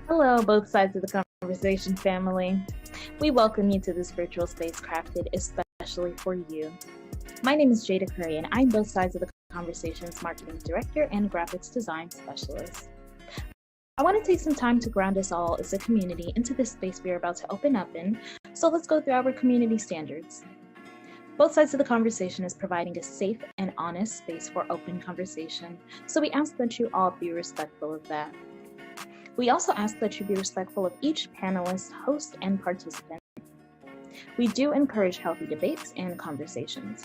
Hello, both sides of the conversation family. We welcome you to this virtual space crafted especially for you. My name is Jada Curry, and I'm both sides of the conversation's marketing director and graphics design specialist. I want to take some time to ground us all as a community into this space we are about to open up in, so let's go through our community standards. Both sides of the conversation is providing a safe and honest space for open conversation, so we ask that you all be respectful of that. We also ask that you be respectful of each panelist, host, and participant. We do encourage healthy debates and conversations.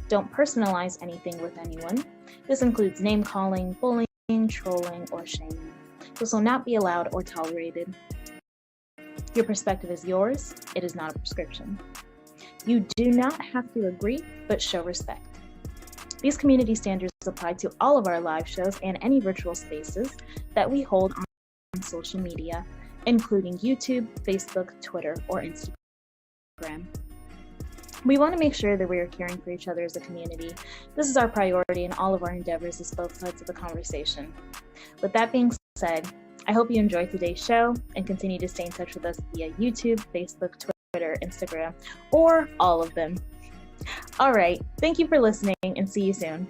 Don't personalize anything with anyone. This includes name-calling, bullying, trolling, or shaming. This will not be allowed or tolerated. Your perspective is yours. It is not a prescription. You do not have to agree, but show respect. These community standards apply to all of our live shows and any virtual spaces that we hold on social media, including YouTube, Facebook, Twitter, or Instagram. We want to make sure that we are caring for each other as a community. This is our priority in all of our endeavors as both sides of the conversation. With that being said, I hope you enjoyed today's show and continue to stay in touch with us via YouTube, Facebook, Twitter, Instagram, or all of them. All right, thank you for listening and see you soon.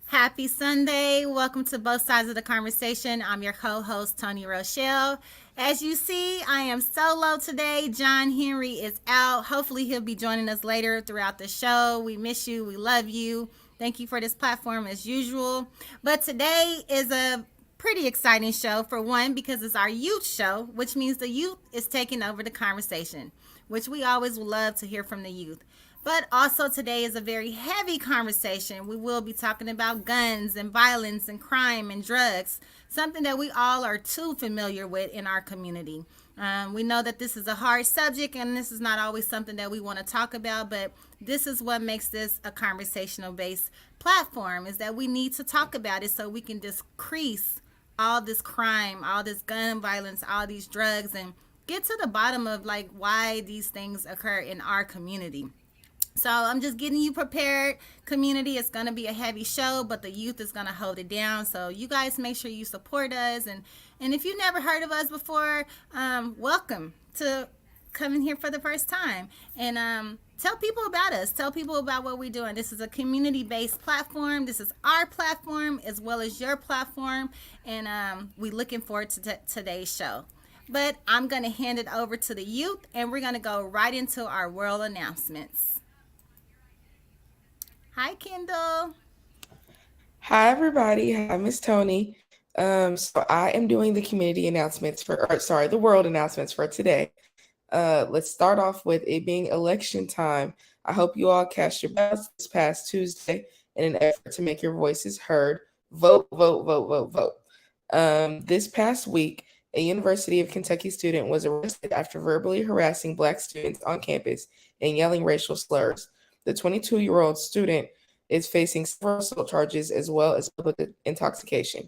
Happy Sunday. Welcome to Both Sides of the Conversation. I'm your co-host, Tony Rochelle. As you see, I am solo today. John Henry is out. Hopefully he'll be joining us later throughout the show. We miss you. We love you. Thank you for this platform as usual. But today is a pretty exciting show, for one, because it's our youth show, which means the youth is taking over the conversation, which we always love to hear from the youth. But also today is a very heavy conversation. We will be talking about guns and violence and crime and drugs, something that we all are too familiar with in our community. We know that this is a hard subject and this is not always something that we want to talk about, but this is what makes this a conversational based platform, is that we need to talk about it so we can decrease all this crime, all this gun violence, all these drugs, and get to the bottom of like why these things occur in our community. So I'm just getting you prepared, community. It's going to be a heavy show, but the youth is going to hold it down. So you guys make sure you support us. And if you never heard of us before, welcome to coming here for the first time. And tell people about us. Tell people about what we're doing. This is a community-based platform. This is our platform as well as your platform. And we're looking forward to today's show. But I'm going to hand it over to the youth, and we're going to go right into our world announcements. Hi, Kendall. Hi, everybody. Hi, Miss Tony. So I am doing the community announcements the world announcements for today. Let's start off with it being election time. I hope you all cast your ballots this past Tuesday in an effort to make your voices heard. Vote, vote, vote, vote, vote. This past week, a University of Kentucky student was arrested after verbally harassing Black students on campus and yelling racial slurs. The 22-year-old student is facing several assault charges as well as public intoxication.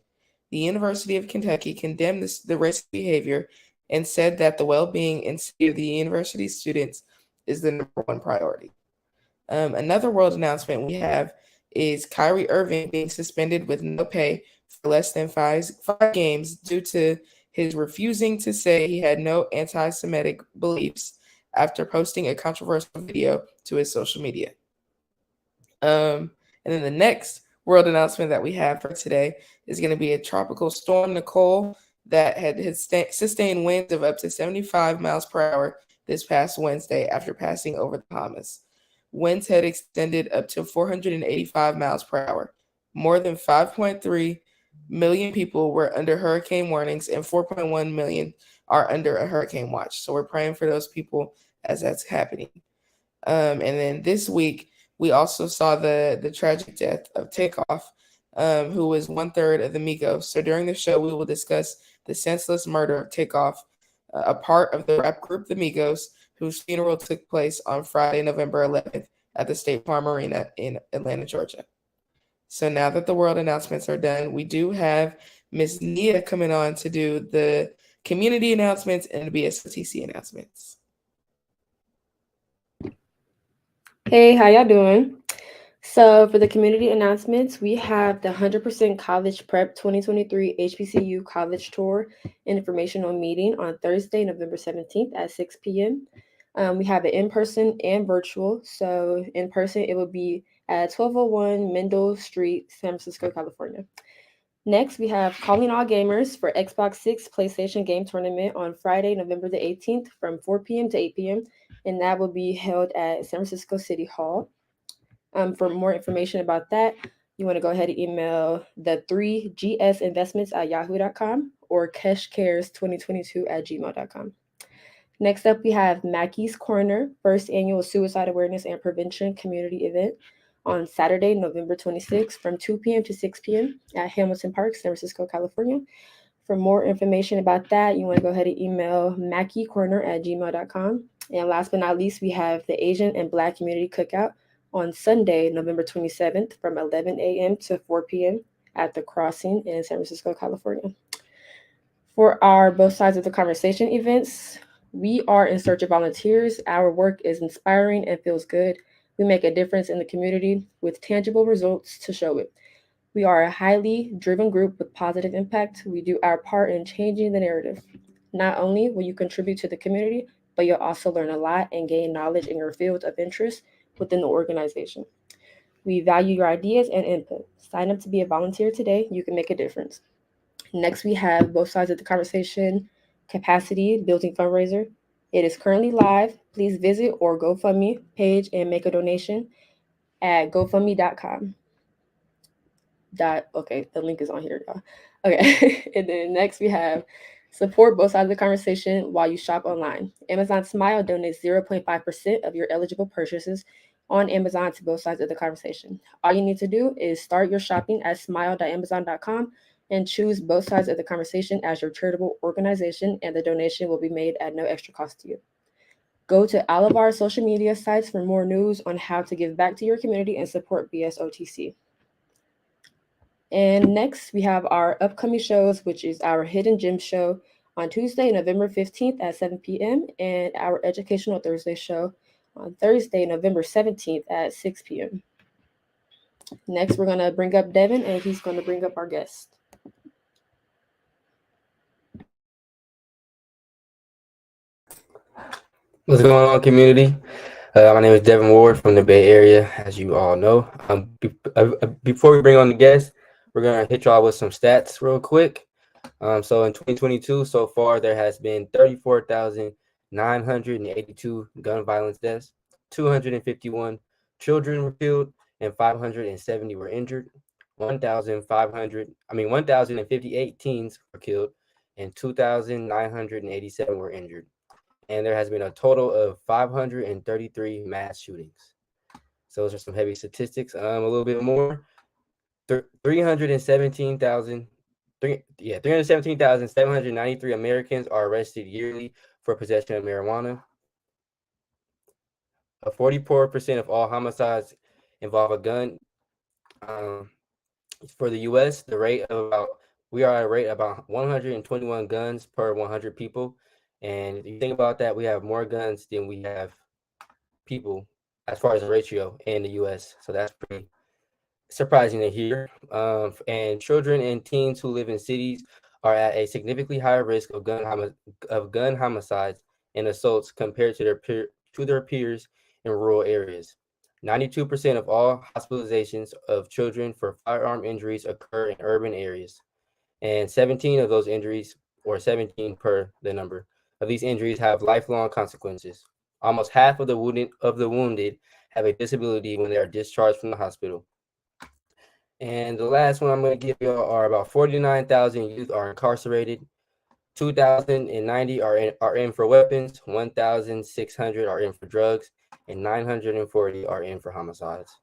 The University of Kentucky condemned the racist behavior and said that the well-being and safety of the university students is the number one priority. Another world announcement we have is Kyrie Irving being suspended with no pay for less than five games due to his refusing to say he had no anti-Semitic beliefs after posting a controversial video to his social media. And then the next world announcement that we have for today is going to be a tropical storm, Nicole, that had sustained winds of up to 75 miles per hour this past Wednesday after passing over the Bahamas. Winds had extended up to 485 miles per hour. More than 5.3 million people were under hurricane warnings and 4.1 million are under a hurricane watch. So we're praying for those people as that's happening. And then this week, we also saw the tragic death of Takeoff, who was 1/3 of the Migos. So during the show, we will discuss the senseless murder of Takeoff, a part of the rap group The Migos, whose funeral took place on Friday, November 11th at the State Farm Arena in Atlanta, Georgia. So now that the world announcements are done, we do have Miss Nia coming on to do the community announcements and the BSOTC announcements. Hey, how y'all doing? So for the community announcements, we have the 100% College Prep 2023 HBCU College Tour and informational meeting on Thursday, November 17th at 6 p.m. We have it in person and virtual. So in person, it will be at 1201 Mendel Street, San Francisco, California. Next, we have Calling All Gamers for Xbox 6 PlayStation Game Tournament on Friday, November the 18th from 4 p.m. to 8 p.m. And that will be held at San Francisco City Hall. For more information about that, you want to go ahead and email the 3gsinvestments@yahoo.com or keshcares2022@gmail.com. Next up, we have Mackey's Corner, first annual suicide awareness and prevention community event on Saturday, November 26th from 2 p.m. to 6 p.m. at Hamilton Park, San Francisco, California. For more information about that, you want to go ahead and email mackeycorner@gmail.com. And last but not least, we have the Asian and Black Community Cookout on Sunday, November 27th from 11 a.m. to 4 p.m. at The Crossing in San Francisco, California. For our Both Sides of the Conversation events, we are in search of volunteers. Our work is inspiring and feels good. We make a difference in the community with tangible results to show it. We are a highly driven group with positive impact. We do our part in changing the narrative. Not only will you contribute to the community, but you'll also learn a lot and gain knowledge in your field of interest within the organization. We value your ideas and input. Sign up to be a volunteer today. You can make a difference. Next, we have Both Sides of the Conversation Capacity Building Fundraiser. It is currently live. Please visit our GoFundMe page and make a donation at gofundme.com. Okay, the link is on here, y'all. Okay, and then next we have support Both Sides of the Conversation while you shop online. Amazon Smile donates 0.5% of your eligible purchases on Amazon to Both Sides of the Conversation. All you need to do is start your shopping at smile.amazon.com and choose Both Sides of the Conversation as your charitable organization, and the donation will be made at no extra cost to you. Go to all of our social media sites for more news on how to give back to your community and support BSOTC. And next, we have our upcoming shows, which is our Hidden Gem show on Tuesday, November 15th at 7 p.m., and our Educational Thursday show on Thursday, November 17th at 6 p.m. Next, we're going to bring up Devin, and he's going to bring up our guest. What's going on, community? My name is Devin Ward from the Bay Area, as you all know. Before we bring on the guest, we're going to hit y'all with some stats real quick. So in 2022, so far, there has been 34,982 gun violence deaths, 251 children were killed, and 570 were injured. 1,058 teens were killed, and 2,987 were injured. And there has been a total of 533 mass shootings. So those are some heavy statistics. A little bit more. 317,793 Americans are arrested yearly for possession of marijuana. 44% of all homicides involve a gun. For the U.S., we are at a rate of about 121 guns per 100 people. And if you think about that, we have more guns than we have people as far as the ratio in the U.S. So that's pretty surprising to hear. And children and teens who live in cities are at a significantly higher risk of gun homicides and assaults compared to their peers in rural areas. 92% of all hospitalizations of children for firearm injuries occur in urban areas, and 17 of those injuries, or 17 per the number of these injuries, have lifelong consequences. Almost half of the wounded have a disability when they are discharged from the hospital. And the last one I'm going to give you are about 49,000 youth are incarcerated, 2,090 are in for weapons, 1,600 are in for drugs, and 940 are in for homicides.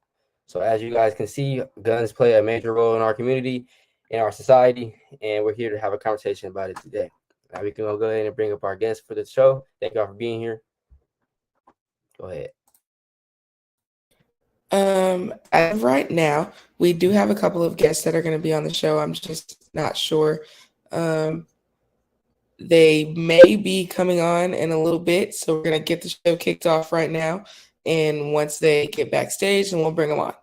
So as you guys can see, guns play a major role in our community, in our society, and we're here to have a conversation about it today. Now we can go ahead and bring up our guest for the show. Thank y'all for being here. Go ahead. As of right now, we do have a couple of guests that are going to be on the show. I'm just not sure. They may be coming on in a little bit, so we're going to get the show kicked off right now. And once they get backstage, then we'll bring them on.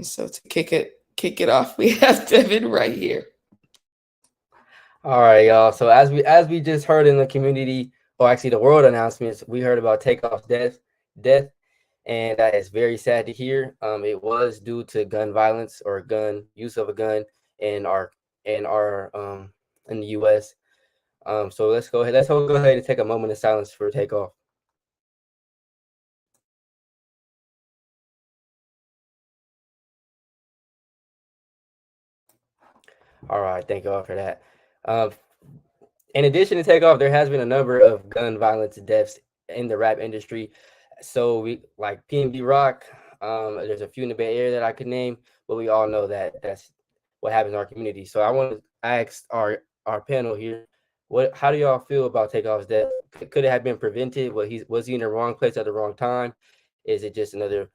So to kick it off, we have Devin right here. All right, y'all. So as we just heard in the community, or actually the world announcements, we heard about Takeoff's death, and that is very sad to hear. It was due to gun violence or use of a gun in the U.S. So let's go ahead and take a moment of silence for Takeoff. All right, thank you all for that. In addition to Takeoff, there has been a number of gun violence deaths in the rap industry. So we like PNB Rock. There's a few in the Bay Area that I could name, but we all know that that's what happens in our community. So I want to ask our panel here, how do y'all feel about Takeoff's death? Could it have been prevented? Was he in the wrong place at the wrong time? Is it just another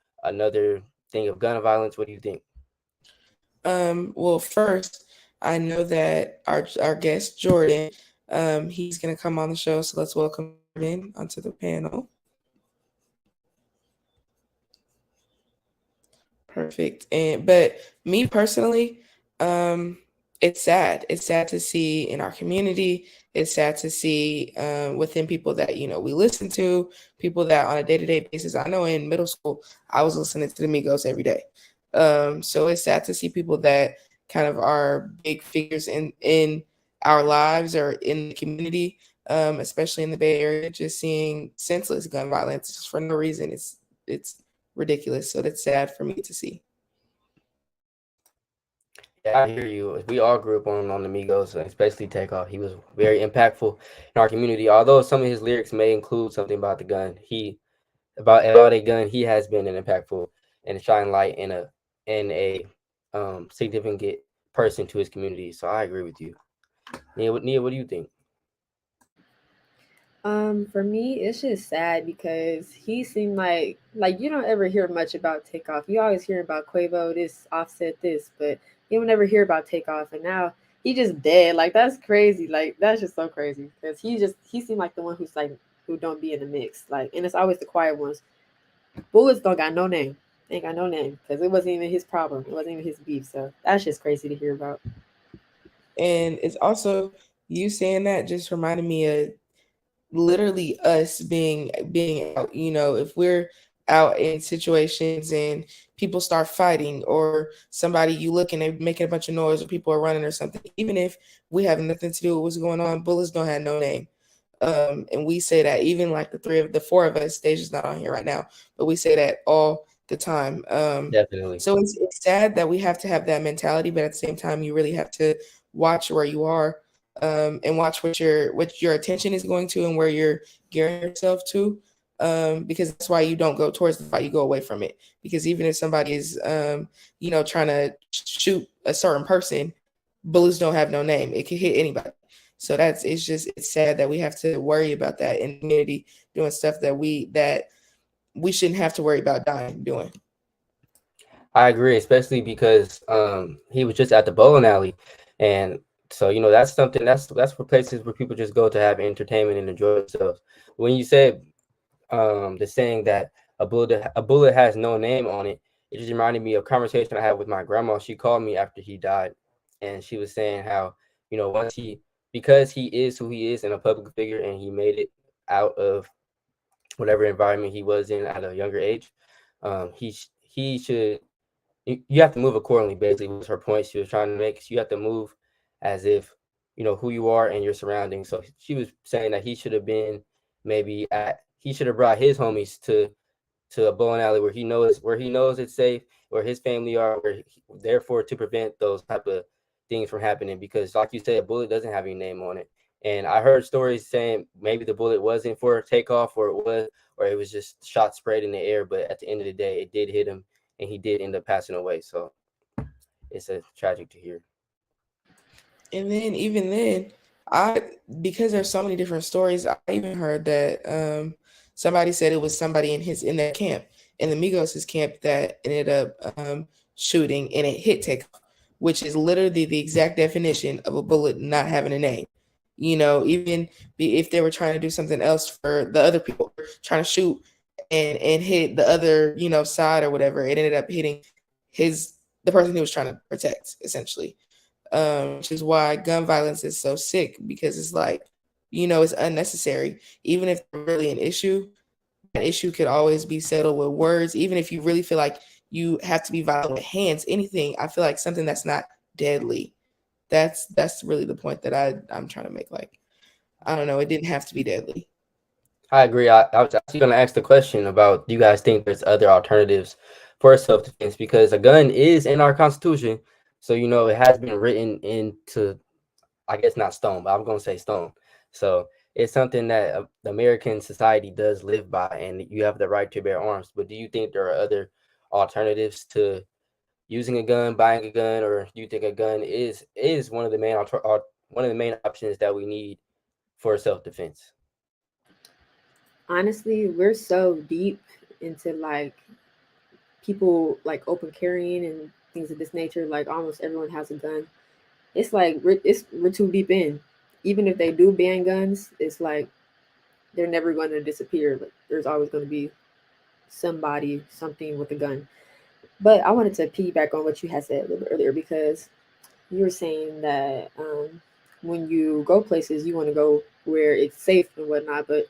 thing of gun violence? What do you think? Well, first, I know that our guest Jordan, he's gonna come on the show, so let's welcome him in onto the panel. Perfect. But me personally, it's sad. It's sad to see in our community. It's sad to see within people that we listen to, people that on a day-to-day basis. I know in middle school I was listening to the Migos every day. So it's sad to see people that kind of are big figures in our lives or in the community, especially in the Bay Area, just seeing senseless gun violence just for no reason. It's ridiculous. So that's sad for me to see. Yeah, I hear you. We all grew up on the Migos, especially Takeoff. He was very impactful in our community. Although some of his lyrics may include something about the gun, about a gun, he has been an impactful and shining light in a significant person to his community. So I agree with you. Nia, what do you think? For me, it's just sad because he seemed like you don't ever hear much about Takeoff. You always hear about Quavo, this Offset, this, but you don't ever hear about Takeoff. And now he just dead. Like that's crazy. Like that's just so crazy because he seemed like the one who's like who don't be in the mix. Like, and it's always the quiet ones. Bullets don't got no name. Ain't got no name because it wasn't even his problem. It wasn't even his beef. So that's just crazy to hear about. And it's also you saying that just reminded me of literally us being out, if we're out in situations and people start fighting or somebody you look and they're making a bunch of noise or people are running or something, even if we have nothing to do with what's going on, bullets don't have no name. And we say that even like the four of us, Deja's not on here right now, but we say that all the time. Definitely. So it's sad that we have to have that mentality, but at the same time, you really have to watch where you are, and watch what your attention is going to and where you're gearing yourself to, because that's why you don't go towards the fight, you go away from it. Because even if somebody is, trying to shoot a certain person, bullets don't have no name. It can hit anybody. So it's sad that we have to worry about that in the community, doing stuff that we shouldn't have to worry about dying doing. I agree, especially because he was just at the bowling alley, and so that's something that's for places where people just go to have entertainment and enjoy themselves. When you said the saying that a bullet has no name on it, it just reminded me of a conversation I had with my grandma. She called me after he died, and she was saying how because he is who he is and a public figure, and he made it out of whatever environment he was in at a younger age, he should. You have to move accordingly, basically, was her point she was trying to make. So you have to move as if you know who you are and your surroundings. So she was saying that he should have been he should have brought his homies to a bowling alley where he knows it's safe, where his family are, therefore to prevent those type of things from happening. Because like you said, a bullet doesn't have your name on it. And I heard stories saying maybe the bullet wasn't for Takeoff, or it was just shot sprayed in the air. But at the end of the day, it did hit him, and he did end up passing away. So it's a tragic to hear. And then even then, because there's so many different stories, I even heard that somebody said it was somebody in their camp, in the Migos' camp, that ended up shooting, and it hit Takeoff, which is literally the exact definition of a bullet not having a name. Even if they were trying to do something else for the other people, trying to shoot and hit the other, side or whatever, it ended up hitting the person he was trying to protect, essentially. Which is why gun violence is so sick, because it's like, it's unnecessary. Even if it's really an issue, that issue could always be settled with words. Even if you really feel like you have to be violent with hands, anything, I feel like something that's not deadly. That's really the point that I'm trying to make. Like, I don't know, it didn't have to be deadly. I agree. I was actually going to ask the question about, do you guys think there's other alternatives for self-defense? Because a gun is in our Constitution. So, it has been written into, I guess not stone, but I'm going to say stone. So it's something that the American society does live by, and you have the right to bear arms. But do you think there are other alternatives to using a gun, buying a gun, or do you think a gun is one of the main options that we need for self-defense? Honestly, we're so deep into like people open carrying and things of this nature. Like almost everyone has a gun. It's like we're too deep in. Even if they do ban guns, it's like they're never going to disappear. Like, there's always going to be something with a gun. But I wanted to piggyback on what you had said a little bit earlier, because you were saying that when you go places, you want to go where it's safe and whatnot. But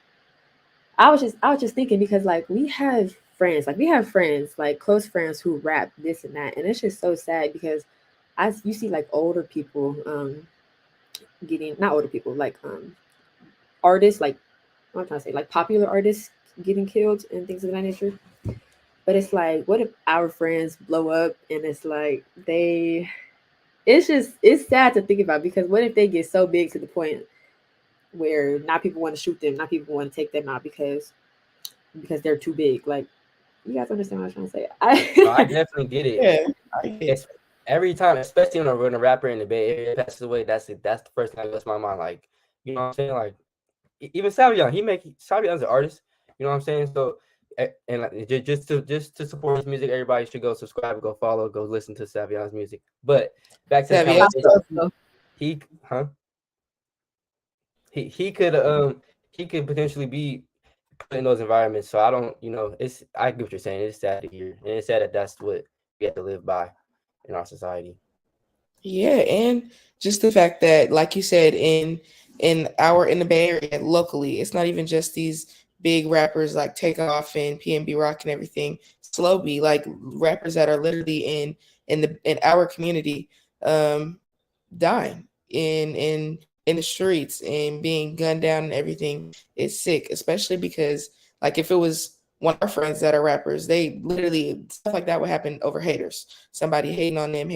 I was just thinking, because we have friends, like close friends who rap this and that, and it's just so sad because you see older people getting, not older people, artists, I'm trying to say popular artists getting killed and things of that nature. But it's like, what if our friends blow up and it's like it's sad to think about, because what if they get so big to the point where now people want to shoot them, now people want to take them out because they're too big. Like, you guys understand what I'm trying to say? I definitely get it. Yeah. every time, especially when a rapper in the Bay Area passes away, that's the first thing that goes to my mind. Like, you know what I'm saying? Like, even Savion, Savion's an artist. You know what I'm saying? So, and like, just to support his music, everybody should go subscribe, go follow, go listen to Savion's music. But back to the Savion. conversation, he could potentially be put in those environments. So I don't, I get what you're saying. It's sad to hear, and it's sad that that's what we have to live by in our society. Yeah, and just the fact that, like you said, in the Bay Area locally, it's not even just these big rappers like Takeoff and PNB Rock and everything. Slow B, like rappers that are literally in our community, dying in the streets and being gunned down and everything. It's sick, especially because like if it was one of our friends that are rappers, they literally stuff like that would happen over haters. Somebody hating on them,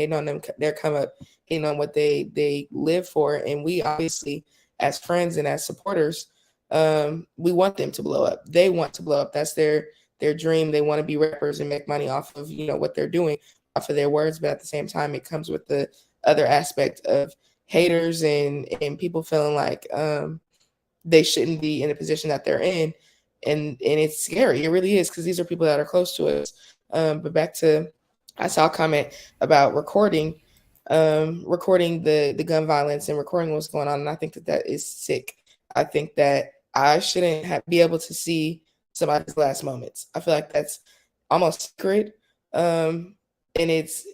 their come up, hating on what they live for. And we obviously, as friends and as supporters, we want them to blow up. They want to blow up. That's their dream. They want to be rappers and make money off of what they're doing, off of their words. But at the same time, it comes with the other aspect of haters and people feeling like they shouldn't be in a position that they're in. And it's scary. It really is, because these are people that are close to us. But back to, I saw a comment about recording the gun violence and recording what's going on, and I think that is sick. I think that I shouldn't be able to see somebody's last moments. I feel like that's almost sacred, and it's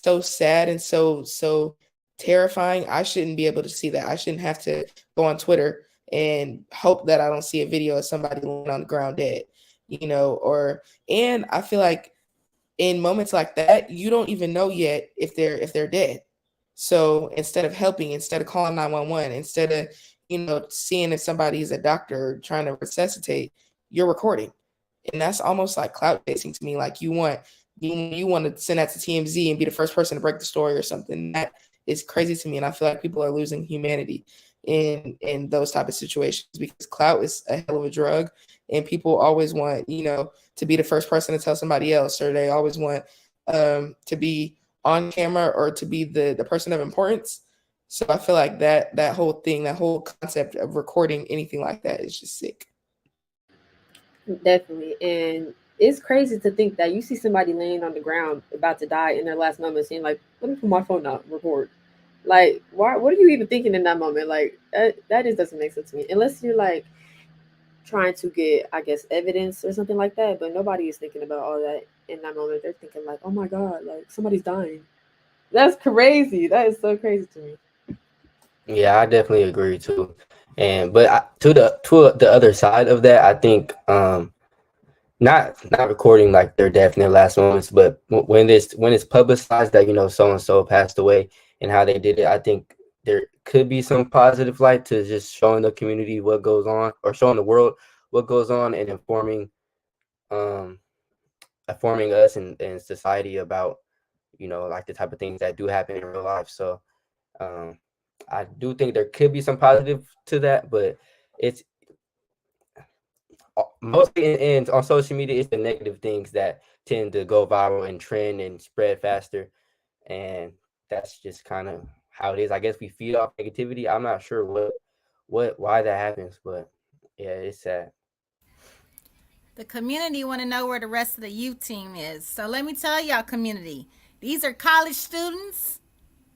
so sad and so terrifying. I shouldn't be able to see that. I shouldn't have to go on Twitter and hope that I don't see a video of somebody laying on the ground dead, and I feel like in moments like that, you don't even know yet if they're dead. So instead of helping, instead of calling 911, instead of seeing if somebody is a doctor trying to resuscitate, you're recording. And that's almost like clout chasing to me. Like you want to send that to TMZ and be the first person to break the story or something. That is crazy to me. And I feel like people are losing humanity in those type of situations, because clout is a hell of a drug, and people always want to be the first person to tell somebody else, or they always want to be on camera or to be the person of importance. So I feel like that whole thing, that whole concept of recording anything like that is just sick. Definitely. And it's crazy to think that you see somebody laying on the ground about to die in their last moments and like, let me put my phone out, record. Like, why? What are you even thinking in that moment? Like, that just doesn't make sense to me. Unless you're like trying to get, I guess, evidence or something like that. But nobody is thinking about all that in that moment. They're thinking like, oh my God, like somebody's dying. That's crazy. That is so crazy to me. Yeah, I definitely agree too. But to the other side of that, I think not recording like their death in their last moments, but when it's publicized that so and so passed away and how they did it, I think there could be some positive light to just showing the community what goes on, or showing the world what goes on, and informing us and society about like the type of things that do happen in real life. So I do think there could be some positive to that, but it's mostly on social media, it's the negative things that tend to go viral and trend and spread faster, and that's just kind of how it is. I guess we feed off negativity. I'm not sure why that happens, but yeah, it's sad. The community want to know where the rest of the youth team is. So let me tell y'all, community, these are college students.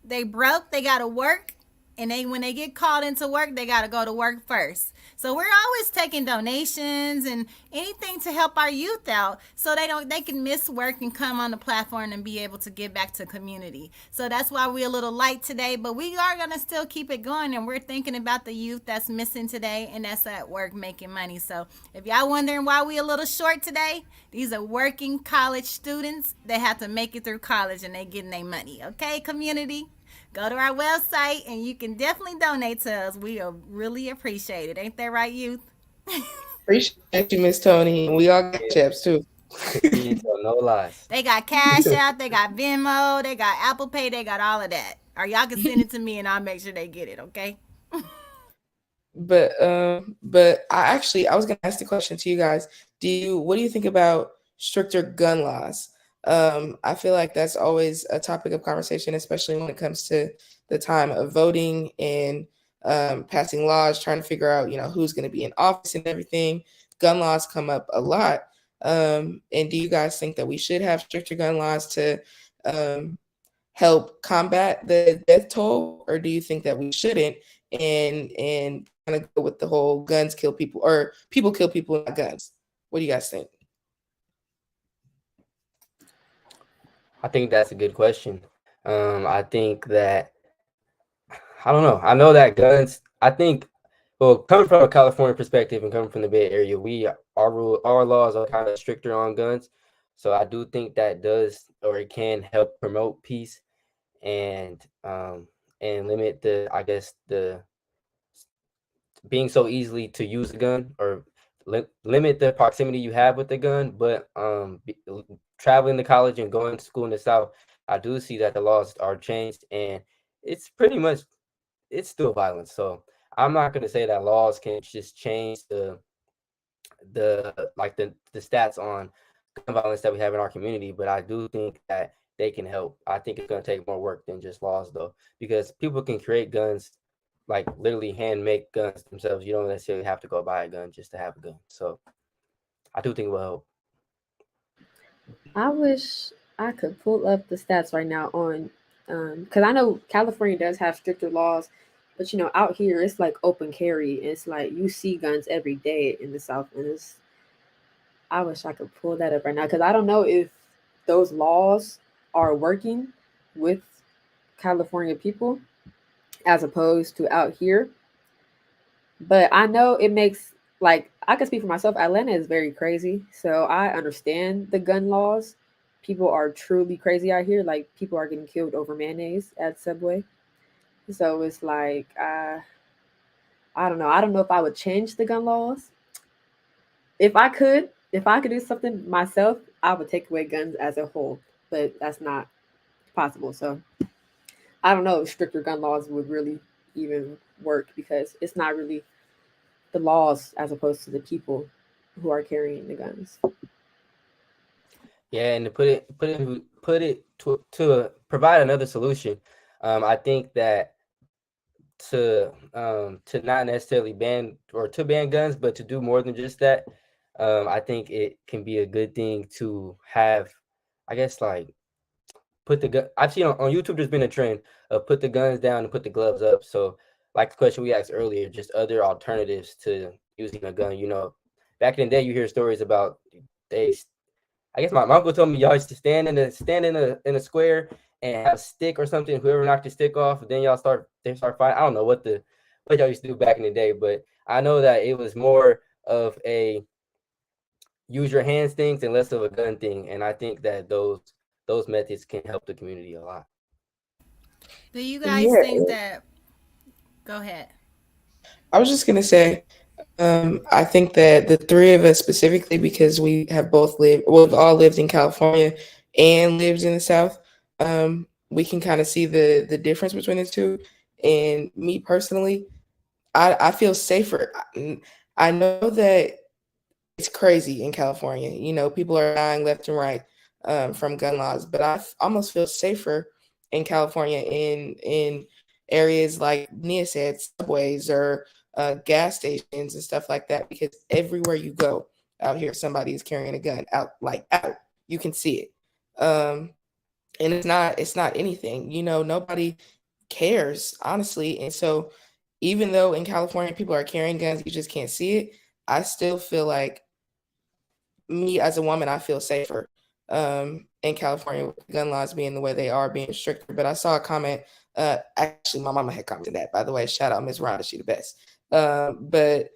They broke, they got to work. And when they get called into work, they got to go to work first. So we're always taking donations and anything to help our youth out, so they can miss work and come on the platform and be able to give back to community. So that's why we're a little light today, but we are going to still keep it going, and we're thinking about the youth that's missing today and that's at work making money. So if y'all wondering why we a little short today, these are working college students. They have to make it through college and they getting their money. Okay, community? Go to our website and you can definitely donate to us. We are really appreciate it. Ain't that right, youth? Appreciate you, Miss Tony. We all got chaps too. No lies. They got Cash App, they got Venmo, they got Apple Pay, they got all of that. Or y'all can send it to me and I'll make sure they get it, okay? But I was gonna ask the question to you guys. What do you think about stricter gun laws? I feel like that's always a topic of conversation, especially when it comes to the time of voting and passing laws, trying to figure out, who's going to be in office and everything. Gun laws come up a lot. And do you guys think that we should have stricter gun laws to help combat the death toll, or do you think that we shouldn't and kind of go with the whole guns kill people or people kill people, not guns? What do you guys think? I think that's a good question. I think that I don't know. I know that guns. I think, well, coming from a California perspective and coming from the Bay Area, our laws are kind of stricter on guns. So I do think that does, or it can help promote peace and limit the being so easily to use a gun, or limit the proximity you have with the gun. But traveling to college and going to school in the South, I do see that the laws are changed, and it's pretty much it's still violence. So I'm not going to say that laws can just change the stats on gun violence that we have in our community, but I do think that they can help. I think it's going to take more work than just laws, though, because people can create guns, like literally hand make guns themselves. You don't necessarily have to go buy a gun just to have a gun. So I do think it will help. I wish I could pull up the stats right now on, because I know California does have stricter laws, but out here it's like open carry. It's like you see guns every day in the South, and I wish I could pull that up right now because I don't know if those laws are working with California people as opposed to out here. But I know it makes, like, I can speak for myself. Atlanta is very crazy. So I understand the gun laws. People are truly crazy out here. Like, people are getting killed over mayonnaise at Subway. So it's like, I don't know. I don't know if I would change the gun laws. If I could do something myself, I would take away guns as a whole. But that's not possible. So I don't know if stricter gun laws would really even work because it's not really the laws as opposed to the people who are carrying the guns. Yeah, and to put it to provide another solution, I think that to not necessarily ban guns, but to do more than just that, I think it can be a good thing to have, I guess, like put the gun. I've seen on YouTube there's been a trend of put the guns down and put the gloves up. So, like the question we asked earlier, just other alternatives to using a gun. Back in the day, you hear stories about I guess my uncle told me y'all used to stand in a square and have a stick or something. Whoever knocked your stick off, then they start fighting. I don't know what y'all used to do back in the day, but I know that it was more of a use your hands things and less of a gun thing. And I think that those methods can help the community a lot. Do you guys think that? Go ahead. I was just gonna say, I think that the three of us specifically, because we've all lived in California and lived in the South, we can kind of see the difference between the two. And me personally, I feel safer. I know that it's crazy in California. People are dying left and right from gun laws, but I almost feel safer in California in areas like Nia said, subways or gas stations and stuff like that, because everywhere you go out here, somebody is carrying a gun out. You can see it. And it's not anything, nobody cares, honestly. And so even though in California people are carrying guns, you just can't see it. I still feel like, me as a woman, I feel safer in California with gun laws being the way they are, being stricter. But I saw a comment, actually my mama had commented that, by the way. Shout out Ms. Rhonda, she the best. But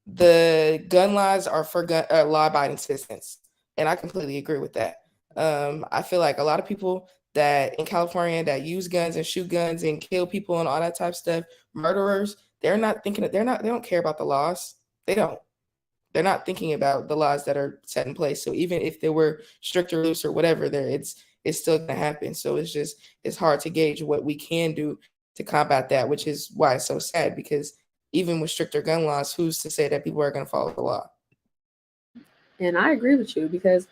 the gun laws are for law-abiding citizens, and I completely agree with that. I feel like a lot of people that in California that use guns and shoot guns and kill people and all that type of stuff, murderers, they don't care about the laws. They're not thinking about the laws that are set in place. So even if there were stricter rules or whatever, it's still gonna happen. So it's hard to gauge what we can do to combat that, which is why it's so sad, because even with stricter gun laws, who's to say that people are gonna follow the law? And I agree with you because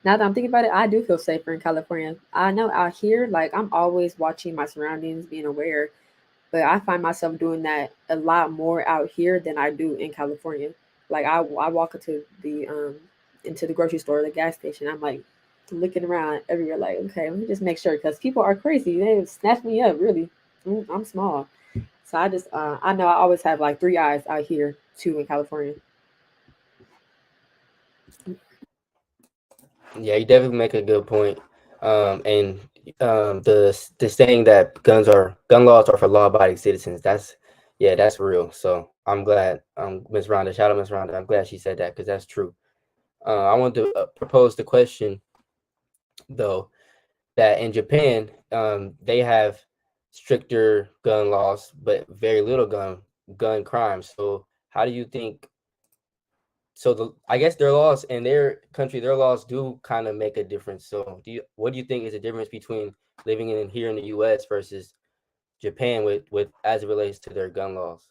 Now that I'm thinking about it, I do feel safer in California. I know out here, like I'm always watching my surroundings, being aware, but I find myself doing that a lot more out here than I do in California. Like I walk into the grocery store, the gas station. I'm like looking around everywhere, like okay, let me just make sure because people are crazy. They snatch me up. Really, I'm small, so I know I always have like three eyes out here too in California. Yeah, you definitely make a good point. And the saying that gun laws are for law-abiding citizens. That's real. So I'm glad, Miss Rhonda, shout out Miss Rhonda. I'm glad she said that because that's true. I want to propose the question though that in Japan, they have stricter gun laws, but very little gun crime. So how do you think? So I guess their laws in their country, their laws do kind of make a difference. So what do you think is the difference between living in here in the U.S. versus Japan with as it relates to their gun laws?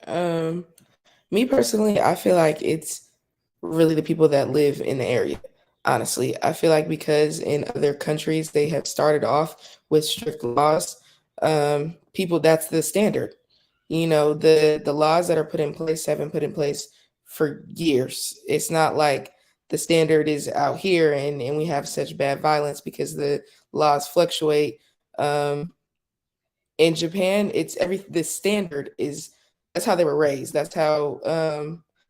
Um, Me personally, I feel like it's really the people that live in the area. Honestly, I feel like because in other countries they have started off with strict laws, people that's the standard. The laws that are put in place have been put in place for years. It's not like the standard is out here and we have such bad violence because the laws fluctuate. Um, in Japan, the standard is that's how they were raised. That's how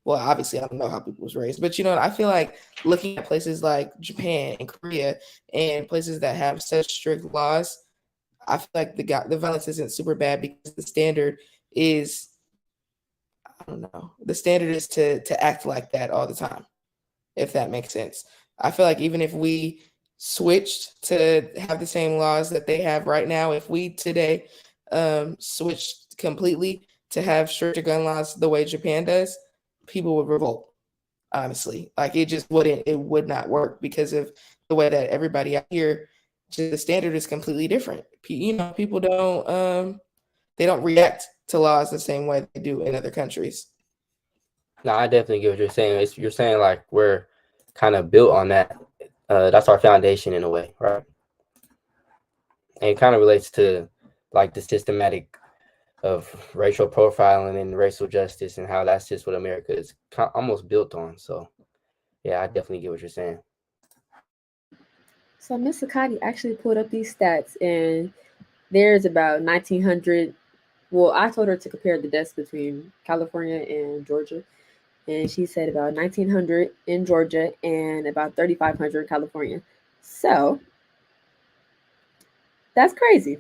well, obviously I don't know how people was raised, but I feel like looking at places like Japan and Korea and places that have such strict laws, I feel like the violence isn't super bad because the standard is I don't know. The standard is to act like that all the time, if that makes sense. I feel like even if we switched to have the same laws that they have right now, if we today switched completely to have stricter gun laws the way Japan does, people would revolt. Honestly, like it would not work because of the way that everybody out here, just the standard is completely different. People they don't react to laws the same way they do in other countries. No, I definitely get what you're saying. You're saying like we're kind of built on that. That's our foundation in a way, right? And it kind of relates to like the systematic of racial profiling and racial justice and how that's just what America is almost built on. So yeah, I definitely get what you're saying. So Miss Sakati actually pulled up these stats, and there's about 1,900. Well, I told her to compare the deaths between California and Georgia, and she said about 1,900 in Georgia and about 3,500 in California. So that's crazy.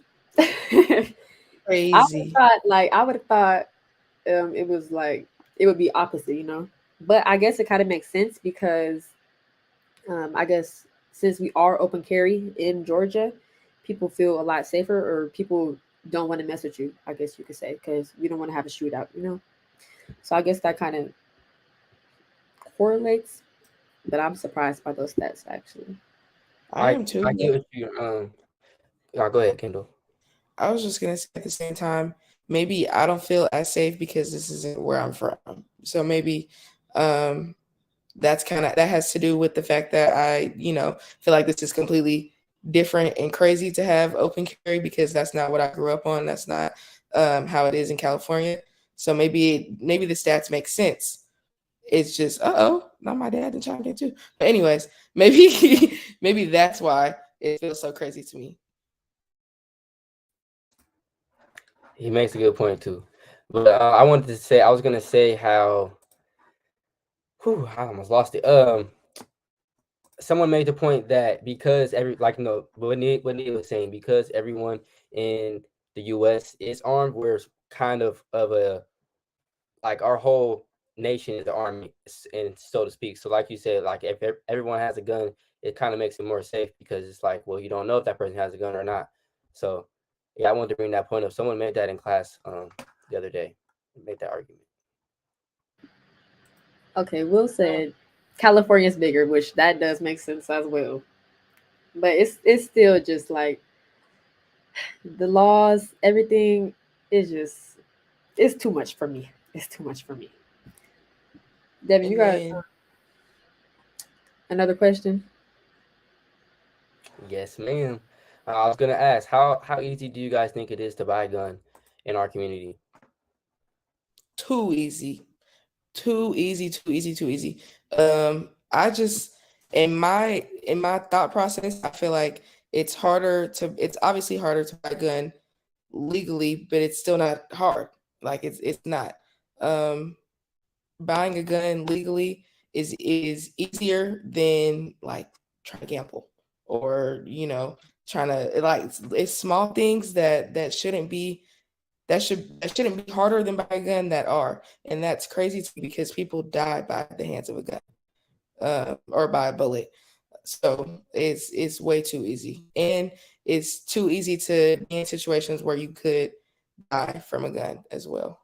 Crazy. I would have thought it was like it would be opposite, But I guess it kind of makes sense because I guess since we are open carry in Georgia, people feel a lot safer, or people don't want to mess with you. I guess you could say because we don't want to have a shootout. So I guess that kind of correlates. But I'm surprised by those stats actually. I am too. I get what you go ahead, Kendall. I was just gonna say at the same time, maybe I don't feel as safe because this isn't where I'm from. So maybe that has to do with the fact that I, feel like this is completely different and crazy to have open carry because that's not what I grew up on. That's not how it is in California. So maybe the stats make sense. It's just, now my dad and chimed in too. But anyways, maybe maybe that's why it feels so crazy to me. He makes a good point too. But I was gonna say how I almost lost it. Someone made the point that because what Nia was saying, because everyone in the US is armed, we're kind of a like our whole nation is the army, and so to speak. So like you said, like if everyone has a gun, it kind of makes it more safe because it's like, well, you don't know if that person has a gun or not. So yeah, I wanted to bring that point up. Someone made that in class the other day. Made that argument. Okay, Will said California's bigger, which that does make sense as well. But it's still just like the laws, everything is just it's too much for me. It's too much for me. Devin, And you got then Another question? Yes, ma'am. I was gonna ask, how easy do you guys think it is to buy a gun in our community? Too easy. Too easy, too easy, too easy. I just in my thought process, I feel like it's obviously harder to buy a gun legally, but it's still not hard. Like it's not. Um, Buying a gun legally is easier than like trying to gamble or trying to like it's small things that shouldn't be harder than buying a gun that are, and that's crazy to me because people die by the hands of a gun or by a bullet. So it's way too easy, and it's too easy to be in situations where you could die from a gun as well.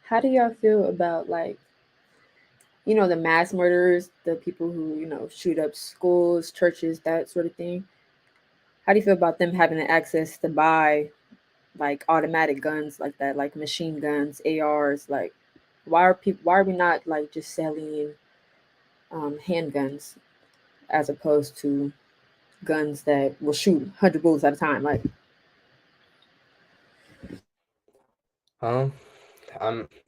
How do y'all feel about like, the mass murderers, the people who, shoot up schools, churches, that sort of thing? How do you feel about them having the access to buy like automatic guns like that, like machine guns, ARs? Like, why are we not like just selling handguns as opposed to guns that will shoot 100 bullets at a time? Like, Um,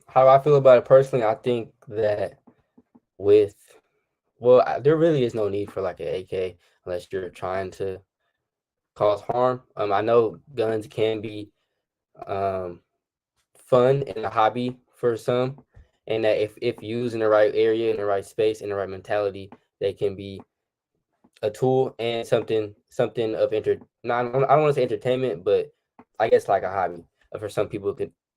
how do I feel about it personally? I think that with there really is no need for like an AK unless you're trying to cause harm. I know guns can be um fun and a hobby for some, and that if used in the right area, in the right space, in the right mentality, they can be a tool and something of not, I don't want to say entertainment, but I guess like a hobby for some people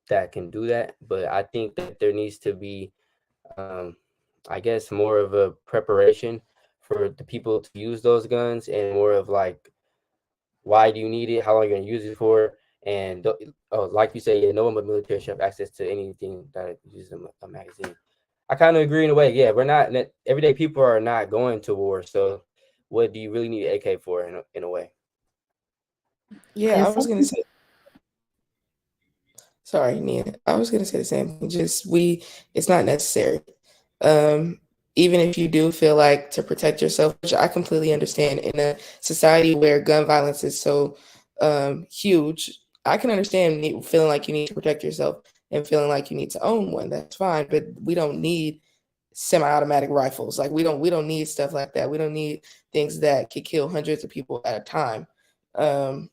that can do that. But I think that there needs to be um I guess more of a preparation for the people to use those guns, and more of like, why do you need it, how long are you going to use it for, and like you say, yeah, no one but military should have access to anything that uses a magazine. I kind of agree in a way. Yeah, we're not everyday people are not going to war, so what do you really need an AK for in a way? Yeah, and I was some gonna people, say. Sorry, Nia. I was gonna say the same thing. It's not necessary. Um, Even if you do feel like to protect yourself, which I completely understand, in a society where gun violence is so huge, I can understand feeling like you need to protect yourself and feeling like you need to own one. That's fine, but we don't need semi-automatic rifles. Like we don't need stuff like that. We don't need things that could kill hundreds of people at a time. Um,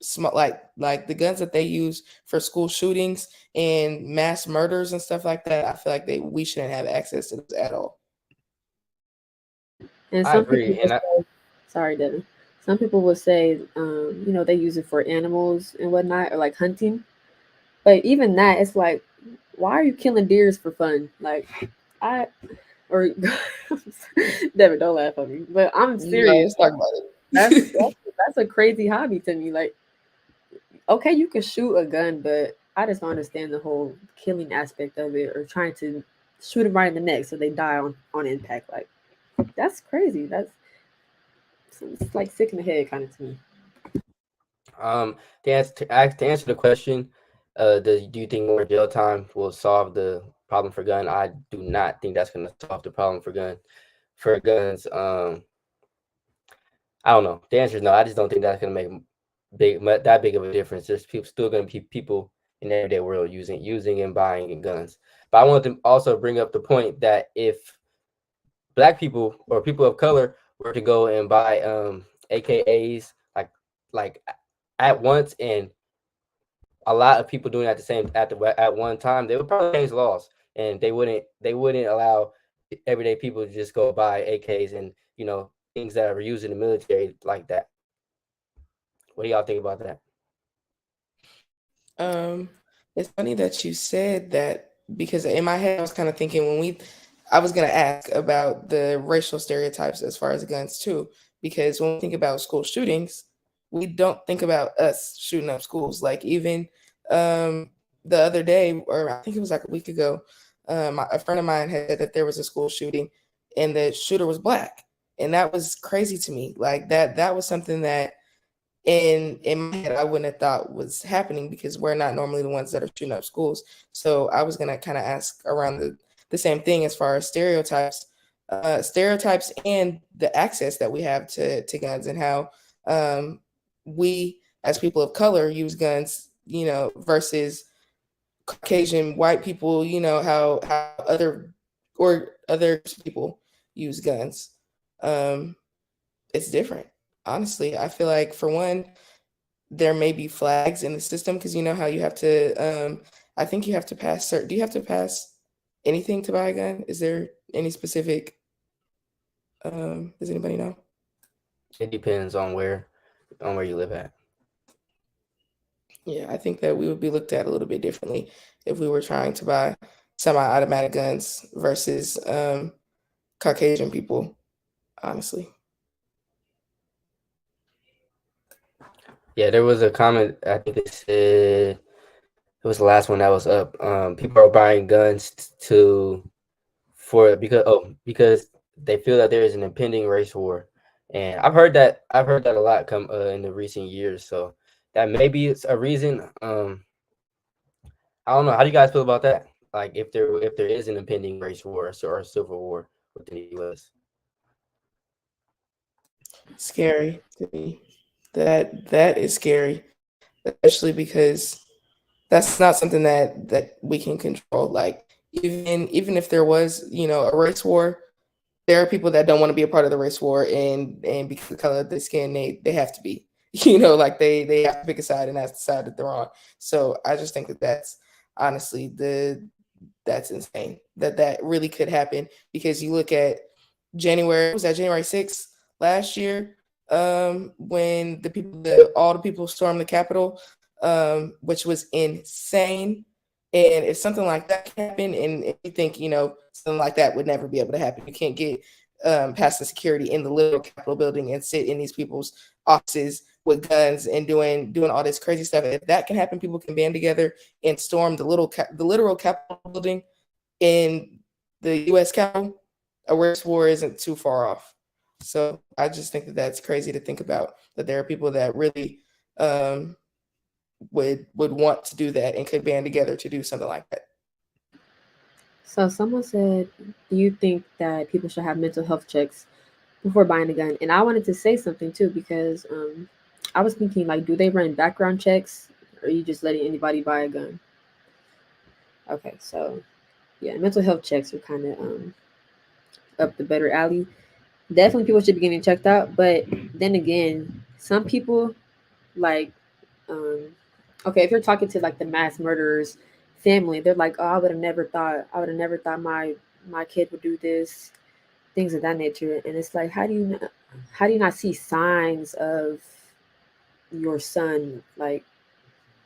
Small like the guns that they use for school shootings and mass murders and stuff like that. I feel like we shouldn't have access to those at all. and I some people agree, will and say, sorry, Devin. Some people will say, they use it for animals and whatnot, or like hunting. But even that, it's like, why are you killing deers for fun? Like, I or Devin, don't laugh at me, but I'm No, serious. let's talk about That's it. that's a crazy hobby to me. Like, okay, you can shoot a gun, but I just don't understand the whole killing aspect of it, or trying to shoot them right in the neck so they die on impact. Like, that's crazy. It's like sick in the head kind of to me. to answer the question, do you think more jail time will solve the problem for gun? I do not think that's going to solve the problem for guns. I don't know. The answer is no. I just don't think that's going to make that big of a difference. There's still going to be people in the everyday world using and buying guns. But I want to also bring up the point that if Black people or people of color were to go and buy AKAs like at once, and a lot of people doing it at one time, they would probably change laws, and they wouldn't allow everyday people to just go buy AKs and things that are used in the military like that. What do y'all think about that? Um, it's funny that you said that because in my head I was kind of thinking I was gonna ask about the racial stereotypes as far as guns too, because when we think about school shootings, we don't think about us shooting up schools. Like even um the other day, or I think it was like a week ago, a friend of mine had said that there was a school shooting and the shooter was Black, and that was crazy to me. Like that was something that in my head I wouldn't have thought was happening because we're not normally the ones that are shooting up schools. So I was gonna kind of ask around the same thing as far as stereotypes. stereotypes and the access that we have to guns, and how we as people of color use guns, versus Caucasian white people, how other people use guns. It's different. Honestly, I feel like, for one, there may be flags in the system, because you know how you have to. I think you have to pass. Do you have to pass anything to buy a gun? Is there any specific? Does anybody know? It depends on where you live at. Yeah, I think that we would be looked at a little bit differently if we were trying to buy semi-automatic guns versus Caucasian people, honestly. Yeah, there was a comment. I think it said it was the last one that was up. People are buying guns because they feel that there is an impending race war, and I've heard that a lot come in the recent years. So that maybe it's a reason. I don't know. How do you guys feel about that? Like, if there is an impending race war or a civil war within the U.S. Scary to me. That is scary, especially because that's not something that we can control. Like, even if there was, a race war, there are people that don't want to be a part of the race war, and because of the color of their skin, they have to be. Like they have to pick a side, and that's the side that they're on. So I just think that that's honestly that's insane. That really could happen, because you look at January 6th last year, when all the people stormed the Capitol, which was insane. And if something like that can happen, and if you think, something like that would never be able to happen, you can't get past the security in the little Capitol building and sit in these people's offices with guns and doing all this crazy stuff. If that can happen, people can band together and storm the literal Capitol building in the U.S. Capitol. A race war isn't too far off. So I just think that that's crazy to think about, that there are people that really would want to do that and could band together to do something like that. So someone said, do you think that people should have mental health checks before buying a gun? And I wanted to say something too, because I was thinking, like, do they run background checks, or are you just letting anybody buy a gun? Okay, so yeah, mental health checks are kind of up the better alley. Definitely people should be getting checked out, but then again, some people, like, okay, if you're talking to like the mass murderers family, they're like, oh, I would have never thought my kid would do this, things of that nature. And it's like, how do you not see signs of your son? Like,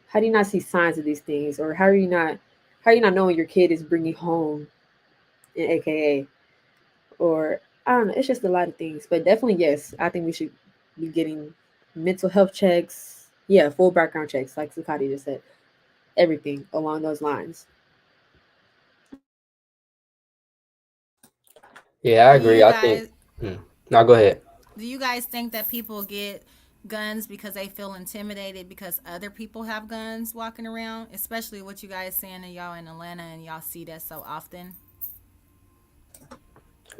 how do you not see signs of these things? Or how are you not knowing your kid is bringing home an AKA? Or I don't know, it's just a lot of things. But definitely, yes, I think we should be getting mental health checks. Yeah, full background checks, like Sakati just said. Everything along those lines. Yeah, I Do agree. you I think. guys Now go ahead. do you guys think that people get guns because they feel intimidated because other people have guns walking around, especially what you guys saying that y'all in Atlanta and y'all see that so often?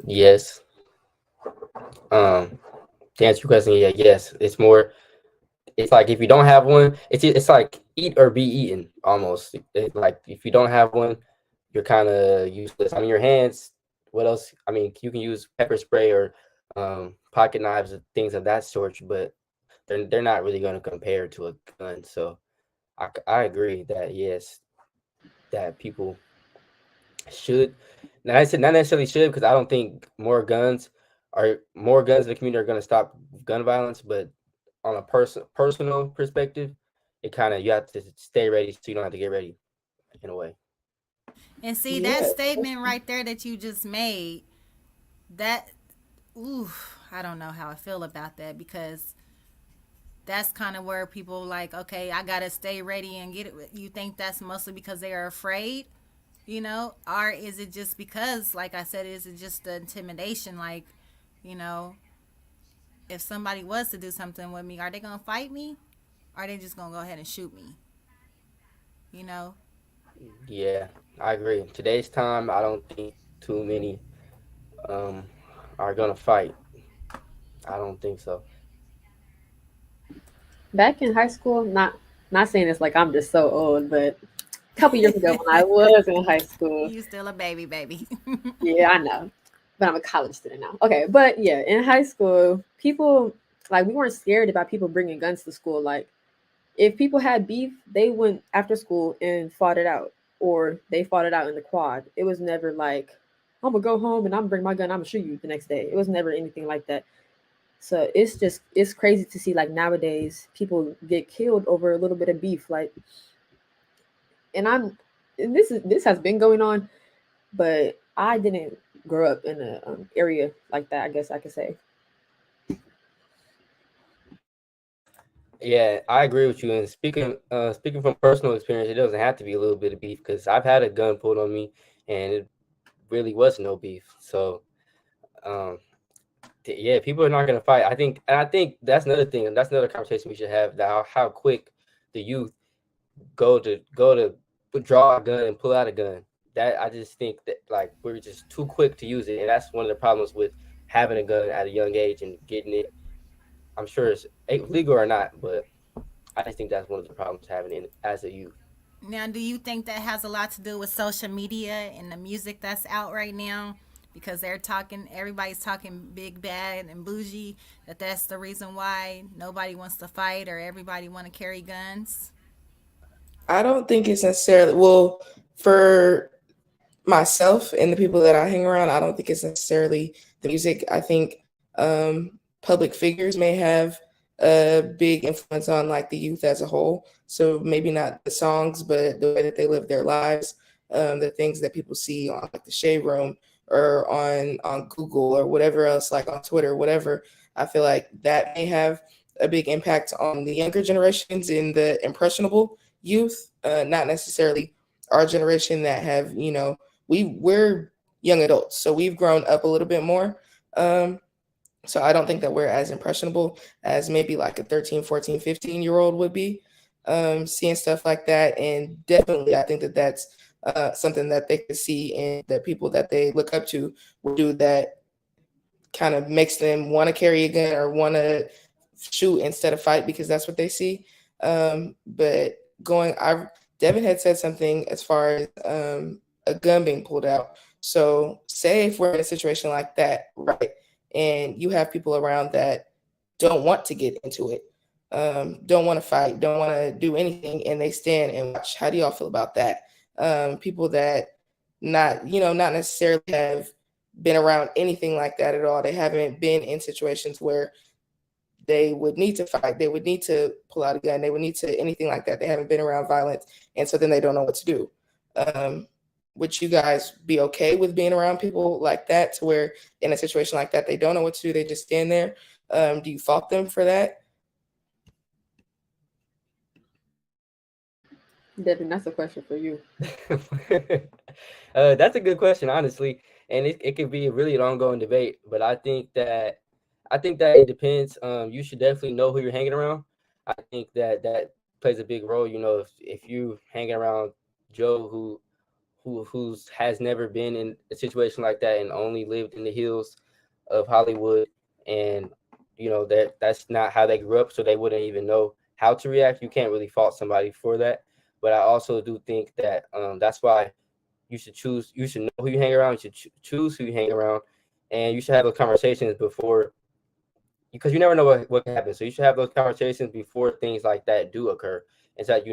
Yes. To answer your question, yeah, yes. It's more. It's like, if you don't have one, it's like eat or be eaten almost. It's like, if you don't have one, you're kind of useless. I mean, your hands. What else? I mean, you can use pepper spray or pocket knives and things of that sort, but they're not really going to compare to a gun. So I agree that, yes, that people should. Now, I said not necessarily should, because I don't think more guns in the community are going to stop gun violence, but on a personal perspective, it kind of, you have to stay ready so you don't have to get ready, in a way. And see that Yeah. statement right there that you just made, that I don't know how I feel about that, because that's kind of where people like, okay, I gotta stay ready and get it. You think that's mostly because they are afraid, or is it just because, like I said, is it just the intimidation? Like, you know, if somebody was to do something with me, are they gonna fight me? Or are they just gonna go ahead and shoot me? You know? Yeah, I agree. Today's time, I don't think too many um, are gonna fight. I don't think so. Back in high school, not saying it's like I'm just so old, but a couple years ago when I was in high school, You still a baby. yeah, I know, but I'm a college student now. Okay, but yeah, in high school, people like we weren't scared about people bringing guns to school. Like if people had beef, they went after school and fought it out, or they fought it out in the quad. It was never like I'm gonna go home and I'm gonna bring my gun. I'm gonna shoot you the next day. It was never anything like that. So it's crazy to see like nowadays people get killed over a little bit of beef. Like, and I'm and this has been going on, but I didn't grow up in a area like that. I guess I could say. Yeah, I agree with you. And speaking from personal experience, it doesn't have to be a little bit of beef because I've had a gun pulled on me, and it really was no beef. So, um, yeah, people are not gonna fight. I think that's another thing, and that's another conversation we should have. That how quick the youth go to draw a gun and pull out a gun. That I just think that like we're just too quick to use it, and that's one of the problems with having a gun at a young age and getting it. I'm sure it's legal or not, but I just think that's one of the problems having it as a youth. Now, do you think that has a lot to do with social media and the music that's out right now? Because everybody's talking big, bad, and bougie. That's the reason why nobody wants to fight or everybody want to carry guns. I don't think it's necessarily, well, for myself and the people that I hang around, I don't think it's necessarily the music. I think public figures may have a big influence on like the youth as a whole. So maybe not the songs, but the way that they live their lives, the things that people see on like the Shade Room or on Google or whatever else, like on Twitter, whatever. I feel like that may have a big impact on the younger generations in the impressionable youth, not necessarily our generation that have, we're young adults, so we've grown up a little bit more. So I don't think that we're as impressionable as maybe like a 13, 14, 15-year-old would be, seeing stuff like that. And definitely, I think that that's something that they could see and that people that they look up to will do that kind of makes them want to carry a gun or want to shoot instead of fight because that's what they see. But Devin had said something as far as a gun being pulled out. So say if we're in a situation like that, right, and you have people around that don't want to get into it, don't want to fight, don't want to do anything, and they stand and watch. How do y'all feel about that? People that not necessarily have been around anything like that at all. They haven't been in situations where they would need to fight, they would need to pull out a gun, they would need to anything like that. They haven't been around violence, and so then they don't know what to do. Would you guys be okay with being around people like that, to where in a situation like that they don't know what to do, they just stand there? Do you fault them for that? Devin, that's a question for you. That's a good question, honestly, and it could be a really ongoing debate. But I think that it depends. You should definitely know who you're hanging around. I think that plays a big role. If you hanging around Joe, who's has never been in a situation like that and only lived in the hills of Hollywood, and that's not how they grew up, so they wouldn't even know how to react. You can't really fault somebody for that. But I also do think that that's why you should know who you hang around, you should choose who you hang around, and you should have those conversations before, because you never know what can happen. So you should have those conversations before things like that do occur. And so that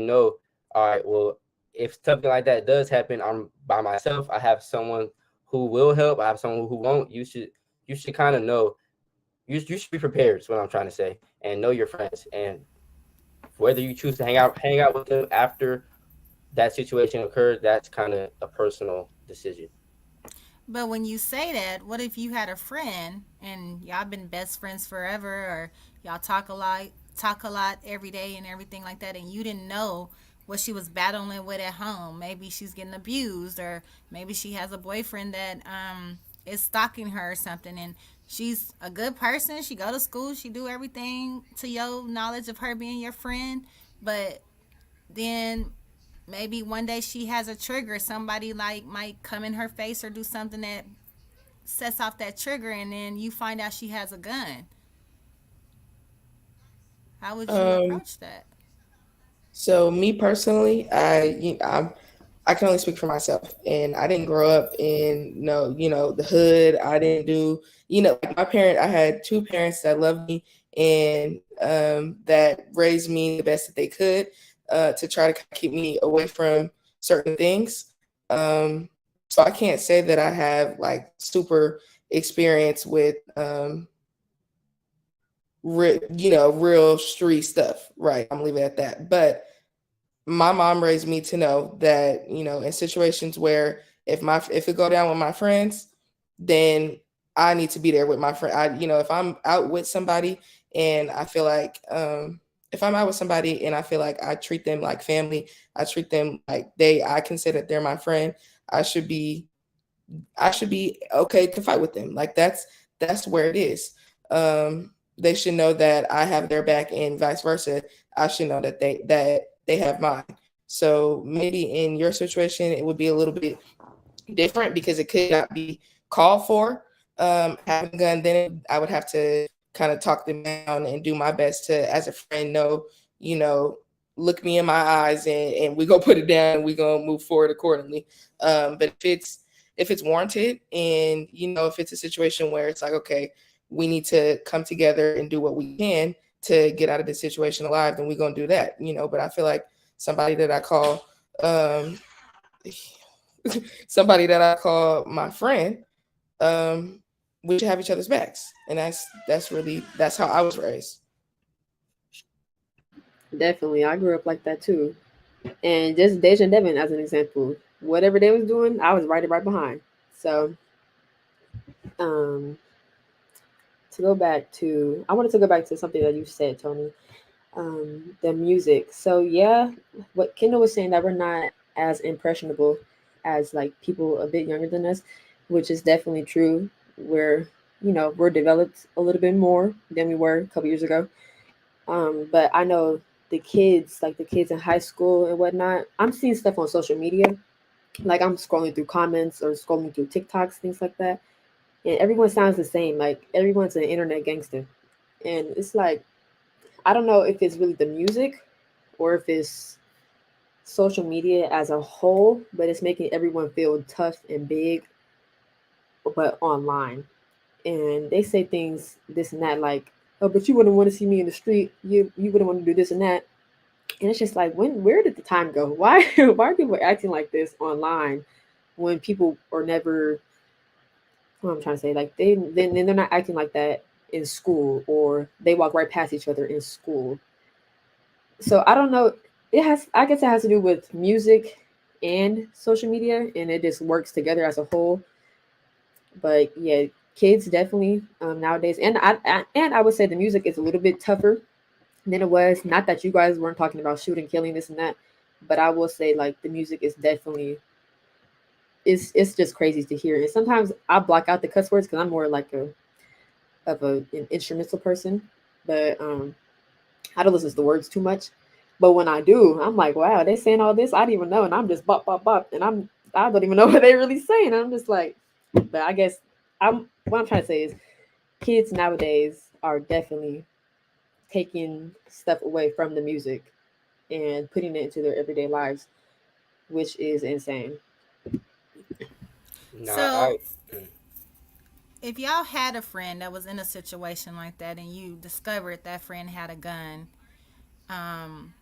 all right, well, if something like that does happen, I'm by myself. I have someone who will help. I have someone who won't. You should kind of know. You should be prepared. Is what I'm trying to say, and know your friends. And whether you choose to hang out with them after that situation occurred, that's kind of a personal decision. But when you say that, what if you had a friend and y'all been best friends forever, or y'all talk a lot every day and everything like that, and you didn't know what she was battling with at home? Maybe she's getting abused, or maybe she has a boyfriend that is stalking her or something, and she's a good person. She go to school, she do everything to your knowledge of her being your friend, but then maybe one day she has a trigger. Somebody like might come in her face or do something that sets off that trigger, and then you find out she has a gun? How would you Um, approach that? so me personally, I can only speak for myself, and I didn't grow up in the hood. I didn't do like my parent. I had two parents that loved me and that raised me the best that they could to try to keep me away from certain things. So I can't say that I have like super experience with real street stuff. Right, I'm leaving it at that. But my mom raised me to know that in situations where if it go down with my friends, then I need to be there with my friend. If I'm out with somebody and I feel like if I'm out with somebody and I feel like I treat them like family, I treat them like I consider they're my friend, i should be I should be okay to fight with them. Like that's where it is. They should know that I have their back and vice versa. I should know that they have mine. So maybe in your situation it would be a little bit different because it could not be called for having a gun. Then I would have to kind of talk them down and do my best to, as a friend, you know, look me in my eyes and we go put it down and we gonna move forward accordingly. But if it's warranted and if it's a situation where it's like, okay, we need to come together and do what we can to get out of this situation alive, then we're gonna do that. But I feel like somebody that I call um somebody that I call my friend, we should have each other's backs. And that's how I was raised. Definitely, I grew up like that too. And just Deja and Devin as an example, whatever they was doing, I was right behind. So, um, I wanted to go back to something that you said, Tony. The music. So yeah, what Kendall was saying, that we're not as impressionable as like people a bit younger than us, which is definitely true. We're we're developed a little bit more than we were a couple years ago. But I know the kids in high school and whatnot, I'm seeing stuff on social media. Like I'm scrolling through comments or scrolling through TikToks, things like that. And everyone sounds the same. Like everyone's an internet gangster. And it's like, I don't know if it's really the music or if it's social media as a whole, but it's making everyone feel tough and big, but online. And they say things, this and that, like, oh, but you wouldn't want to see me in the street. You wouldn't want to do this and that. And it's just like, where did the time go? Why why are people acting like this online when people are never, what I'm trying to say, like then they're not acting like that in school, or they walk right past each other in school. So I don't know. I guess it has to do with music and social media, and it just works together as a whole. But yeah, kids definitely nowadays, and I would say the music is a little bit tougher than it was. Not that you guys weren't talking about shooting, killing, this and that, but I will say like the music is definitely, it's just crazy to hear. And sometimes I block out the cuss words because I'm more like an instrumental person, but I don't listen to the words too much. But when I do, I'm like, wow, they saying all this I didn't even know, and I'm just bop bop bop, and I don't even know what they really saying. I'm just like, but I guess what I'm trying to say is kids nowadays are definitely taking stuff away from the music and putting it into their everyday lives, which is insane. No, So, I if y'all had a friend that was in a situation like that and you discovered that friend had a gun, um,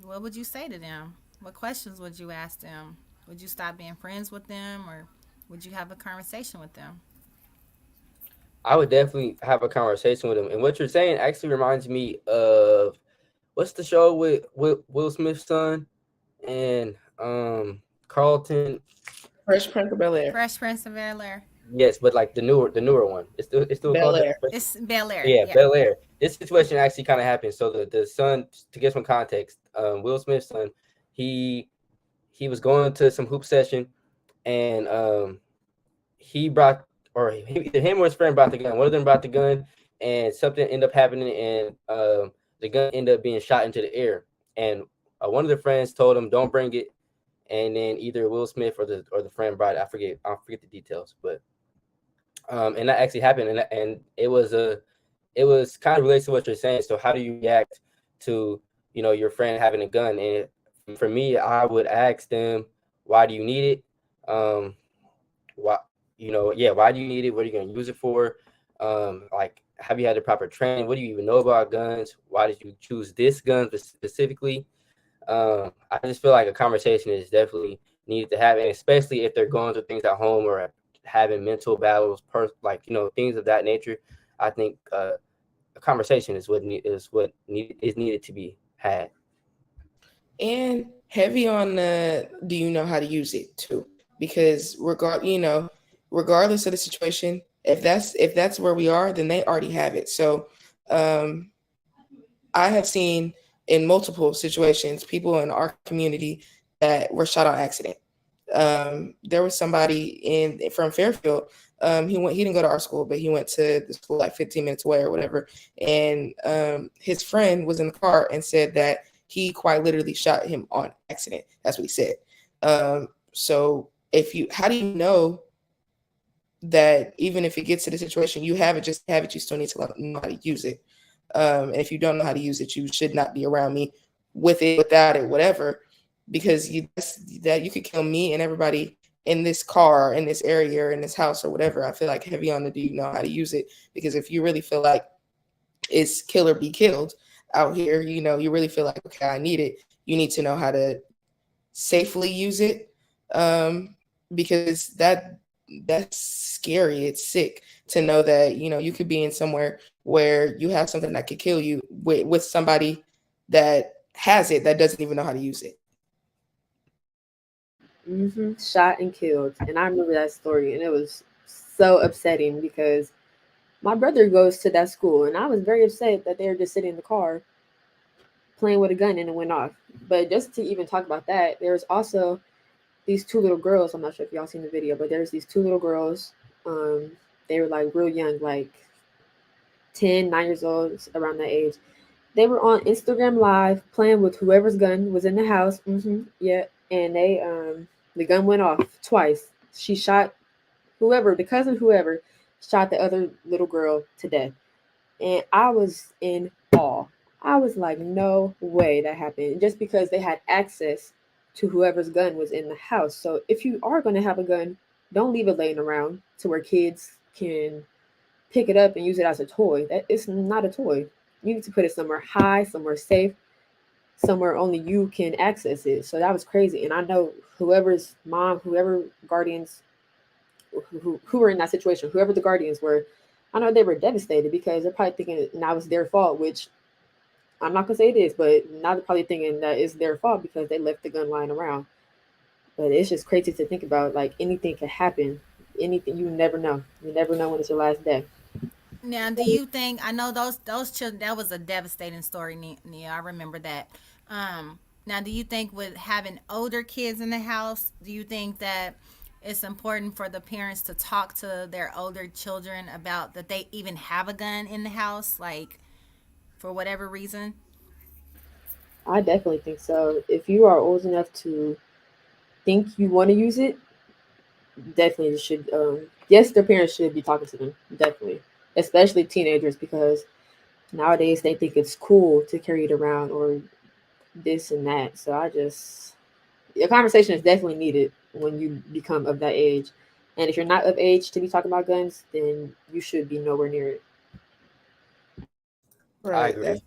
what would you say to them? What questions would you ask them? Would you stop being friends with them, or would you have a conversation with them? I would definitely have a conversation with him. And what you're saying actually reminds me of what's the show with Will Smith's son and Carlton. Fresh Prince of Bel Air. Fresh Prince of Bel Air. Yes, but like the newer one. It's still Bel called Air. It's Bel Air. yeah, Yeah. Bel Air. This situation actually kind of happened. So the son, to get some context, Will Smith's son, he he was going to some hoop session, and he brought, or either him or his friend brought the gun. One of them brought the gun, and something ended up happening, and the gun ended up being shot into the air. And one of the friends told him, "Don't bring it." And then either Will Smith or the friend brought it. I forget the details, but And that actually happened, and it was kind of related to what you're saying. So how do you react to, you know, your friend having a gun? And for me, I would ask them, why do you need it? Why, you know, yeah, why do you need it? What are you going to use it for? Like, have you had the proper training? What do you even know about guns? Why did you choose this gun specifically? I just feel like a conversation is definitely needed to have, and especially if they're going through things at home or having mental battles, like, you know, things of that nature. I think a conversation is what is needed to be had. And heavy on the do you know how to use it too? Because regardless of the situation, if that's where we are, then they already have it. So I have seen in multiple situations people in our community that were shot on accident. There was somebody from Fairfield. He didn't go to our school, but he went to the school like 15 minutes away or whatever. And his friend was in the car and said that he quite literally shot him on accident. That's what he said. So how do you know that even if it gets to the situation, you have it, you still need to know how to use it. And if you don't know how to use it, you should not be around me with it, without it, whatever, because you could kill me and everybody in this car, in this area, or in this house or whatever. I feel like heavy on the do you know how to use it, because if you really feel like it's kill or be killed out here, you know, you really feel like, okay, I need it, you need to know how to safely use it, because that's scary. It's sick to know that, you know, you could be in somewhere where you have something that could kill you with somebody that has it that doesn't even know how to use it. Shot and killed. And I remember that story, and it was so upsetting because my brother goes to that school, and I was very upset that they were just sitting in the car playing with a gun and it went off. But just to even talk about that, there's also these two little girls. I'm not sure if y'all seen the video, but there's these two little girls. They were like real young, like 9 years old, around that age. They were on Instagram Live playing with whoever's gun was in the house. Yeah, and the gun went off twice. She shot the cousin, whoever shot the other little girl to death. And I was in awe. I was like, no way that happened. Just because they had access to whoever's gun was in the house. So if you are going to have a gun, don't leave it laying around to where kids can pick it up and use it as a toy. That it's not a toy. You need to put it somewhere high, somewhere safe, somewhere only you can access it. So that was crazy. And I know whoever's mom, whoever guardians who were in that situation, whoever the guardians were, I know they were devastated because they're probably thinking now it's their fault, which I'm not gonna say it is, but now they're probably thinking that it's their fault because they left the gun lying around. But it's just crazy to think about. Like, anything can happen. Anything, you never know. You never know when it's your last day. Now, do you think, I know those children, that was a devastating story, Nia. I remember that. Now, do you think with having older kids in the house, do you think that it's important for the parents to talk to their older children about that they even have a gun in the house, like for whatever reason? I definitely think so. If you are old enough to think you want to use it, definitely should. Yes, their parents should be talking to them. Definitely, especially teenagers, because nowadays they think it's cool to carry it around or this and that. So a conversation is definitely needed when you become of that age. And if you're not of age to be talking about guns, then you should be nowhere near it. I Right. agree.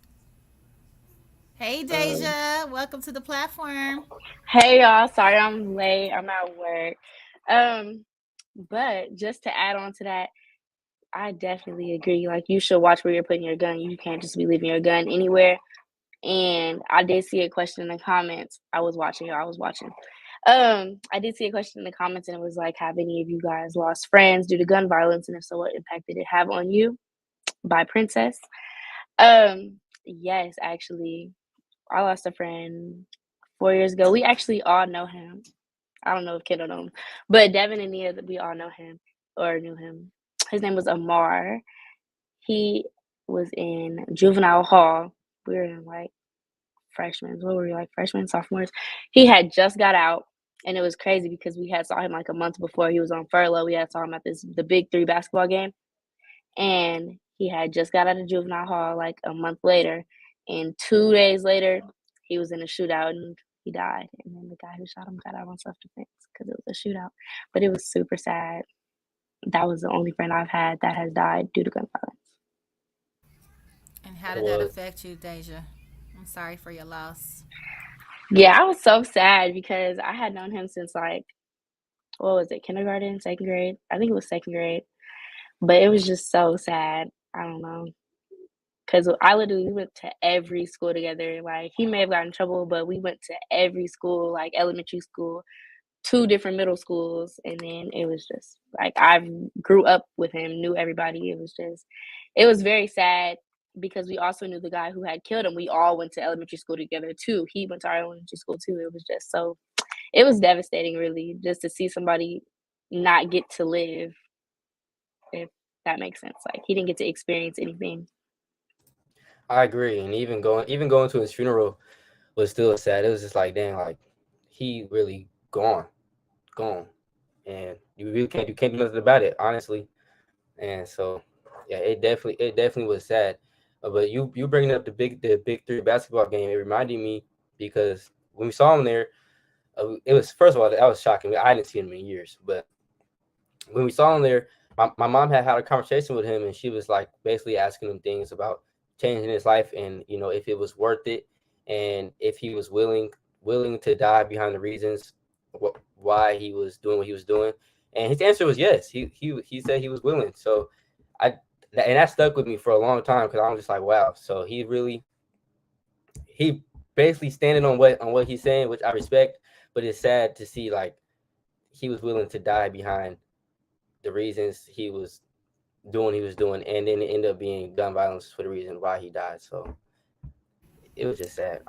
Hey, Deja, welcome to the platform. Hey y'all, sorry I'm late. I'm at work. But just to add on to that, I definitely agree. Like, you should watch where you're putting your gun. You can't just be leaving your gun anywhere. And I did see a question in the comments. I was watching. I did see a question in the comments, and it was like, have any of you guys lost friends due to gun violence? And if so, what impact did it have on you? By Princess. Yes, actually, I lost a friend 4 years ago. We actually all know him. I don't know if Kendall know him, but Devin and Nia, we all know him or knew him. His name was Amar. He was in juvenile hall. We were in like freshmen. What were we, like freshmen, sophomores? He had just got out. And it was crazy because we had saw him like a month before he was on furlough. We had saw him at the Big 3 basketball game, and he had just got out of juvenile hall like a month later, and 2 days later, he was in a shootout and he died. And then the guy who shot him got out on self-defense because it was a shootout. But it was super sad. That was the only friend I've had that has died due to gun violence. And how did that affect you, Deja? I'm sorry for your loss. Yeah, I was so sad because I had known him since like, what was it, kindergarten, second grade? I think it was second grade. But it was just so sad. I don't know. Because I literally went to every school together. Like, he may have gotten in trouble, but we went to every school, like elementary school, 2 different middle schools. And then it was just like, I grew up with him, knew everybody. It was very sad because we also knew the guy who had killed him. We all went to elementary school together too. He went to our elementary school too. It was just it was devastating, really, just to see somebody not get to live, if that makes sense. Like, he didn't get to experience anything. I agree, and even going to his funeral was still sad. It was just like, dang, like he really gone, and you can't do nothing about it, honestly. And so, yeah, it definitely was sad. But you bringing up the big 3 basketball game, it reminded me because when we saw him there, it was, first of all, that was shocking. I hadn't seen him in years, but when we saw him there, my mom had a conversation with him, and she was like basically asking him things about changing his life, and if it was worth it, and if he was willing to die behind the reasons why he was doing what he was doing. And his answer was yes. He said he was willing. So that stuck with me for a long time because I was just like, wow. So he basically standing on what he's saying, which I respect, but it's sad to see like he was willing to die behind the reasons he was doing what he was doing, and then it ended up being gun violence for the reason why he died. So it was just sad.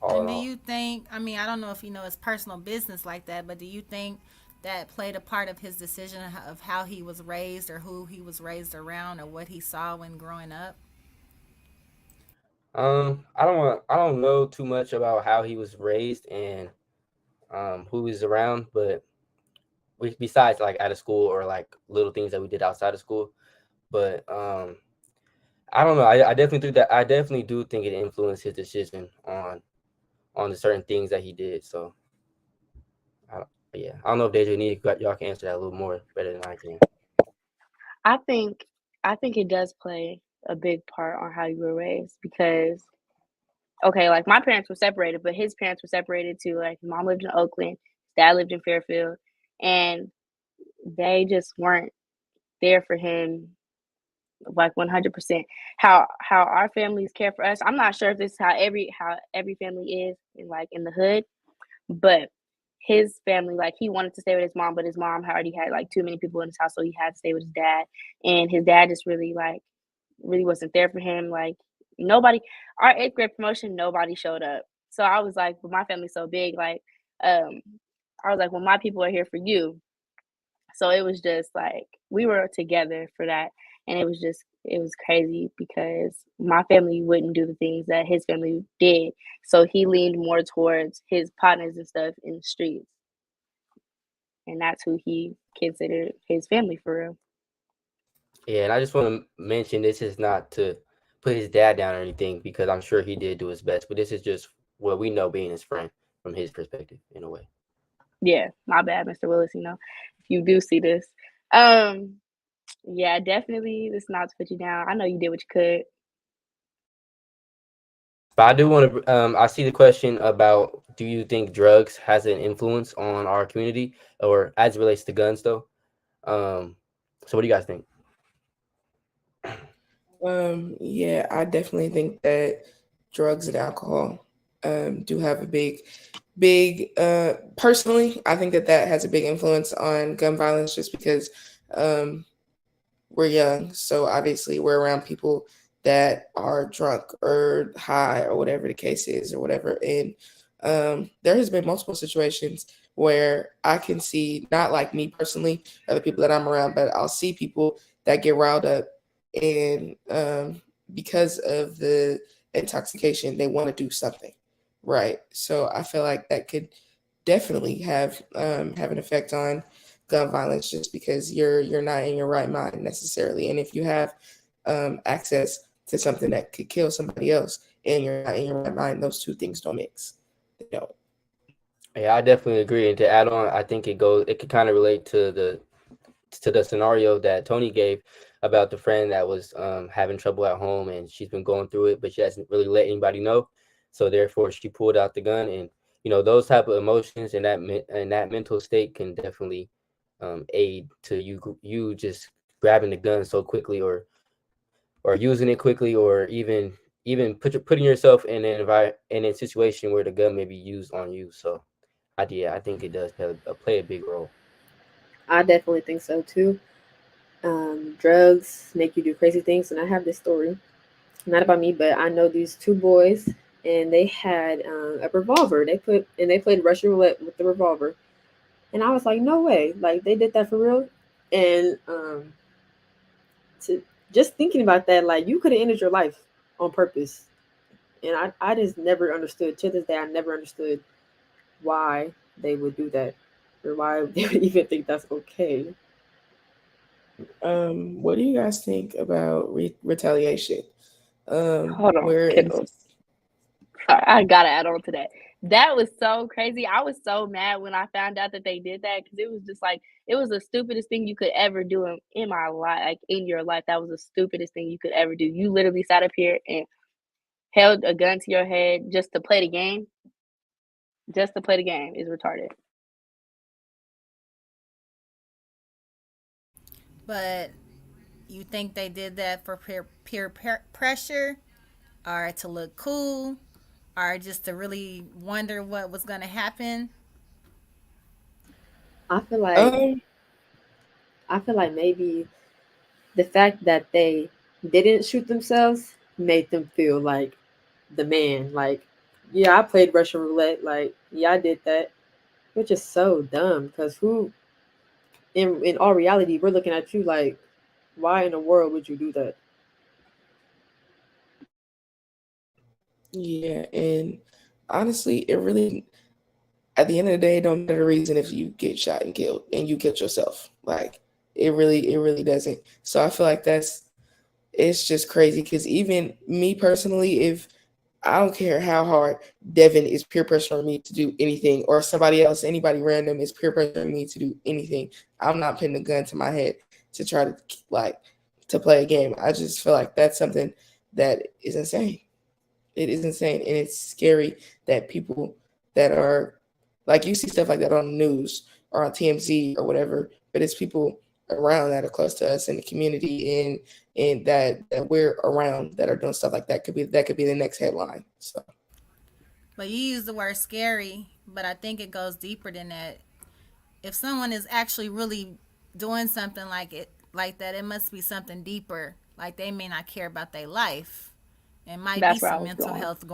And do you think, I mean, I don't know if you know his personal business like that, but do you think that played a part of his decision of how he was raised or who he was raised around or what he saw when growing up? I don't know too much about how he was raised and who he was around, but besides like out of school or like little things that we did outside of school. But I don't know. I definitely do think it influenced his decision on the certain things that he did. So I don't know if Deja y'all can answer that a little more better than I can. I think it does play a big part on how you were raised because, okay, like my parents were separated, but his parents were separated too. Like his mom lived in Oakland, his dad lived in Fairfield, and they just weren't there for him like 100%. How our families care for us. I'm not sure if this is how every family is in the hood, but his family, like he wanted to stay with his mom, but his mom already had like too many people in his house, so he had to stay with his dad. And his dad just really wasn't there for him. Like nobody, our 8th grade promotion, nobody showed up. So I was like, well, my family's so big, like I was like, well, my people are here for you. So it was just like we were together for that. And it was crazy because my family wouldn't do the things that his family did. So he leaned more towards his partners and stuff in the streets. And that's who he considered his family for real. Yeah, and I just want to mention this is not to put his dad down or anything because I'm sure he did do his best, but this is just what we know being his friend from his perspective in a way. Yeah, my bad, Mr. Willis, if you do see this. Yeah, definitely. This is not to put you down. I know you did what you could. But I do want to. I see the question about: do you think drugs has an influence on our community, or as it relates to guns, though? So, what do you guys think? Yeah, I definitely think that drugs and alcohol do have a big. Personally, I think that has a big influence on gun violence, just because. We're young, so obviously we're around people that are drunk or high or whatever the case is or whatever. And there has been multiple situations where I can see, not like me personally or the people that I'm around, but I'll see people that get riled up and because of the intoxication, they want to do something, right? So I feel like that could definitely have an effect on gun violence, just because you're not in your right mind necessarily. And if you have access to something that could kill somebody else and you're not in your right mind, those two things don't mix. They don't. Yeah, I definitely agree. And to add on, I think it could kind of relate to the scenario that Tony gave about the friend that was having trouble at home, and she's been going through it, but she hasn't really let anybody know. So therefore, she pulled out the gun, and those type of emotions and that mental state can definitely aid to you just grabbing the gun so quickly, or using it quickly, or even putting yourself in in a situation where the gun may be used on you. So I think it does play a big role. I definitely think so too. Drugs make you do crazy things, and I have this story, not about me, but I know these two boys, and they had a revolver. They played Russian roulette with the revolver, and I was like, no way, like they did that for real. And to just thinking about that, like you could have ended your life on purpose, and I just never understood. To this day, I never understood why they would do that, or why they would even think that's okay. What do you guys think about retaliation? Hold on, Where Pickles. I gotta add on to that. That was so crazy. I was so mad when I found out that they did that, because it was just like it was the stupidest thing you could ever do in my life, like in your life. That was the stupidest thing you could ever do. You literally sat up here and held a gun to your head just to play the game. Just to play the game is retarded. But you think they did that for peer pressure, or to look cool, or just to really wonder what was going to happen? I feel like um I feel like maybe the fact that they didn't shoot themselves made them feel like the man. Like, yeah, I played Russian roulette. Like, yeah, I did that, which is so dumb. Because who, in all reality, we're looking at you like, why in the world would you do that? yeah, and honestly, it really, at the end of the day, it don't matter the reason if you get shot and killed and you killed yourself. Like it really doesn't. So I feel like it's just crazy, because even me personally, if I don't care how hard Devin is peer pressuring me to do anything, or somebody else, anybody random is peer pressuring me to do anything, I'm not putting a gun to my head to try to like to play a game. I just feel like that's something that is insane. It is insane, and it's scary that people that are like, you see stuff like that on the news or on TMZ or whatever, but it's people around that are close to us in the community, and that we're around that are doing stuff like that. Could be the next headline. So But you use the word scary, but I think it goes deeper than that. If someone is actually really doing something like that, it must be something deeper. Like they may not care about their life. It might be That's where I some was mental going. health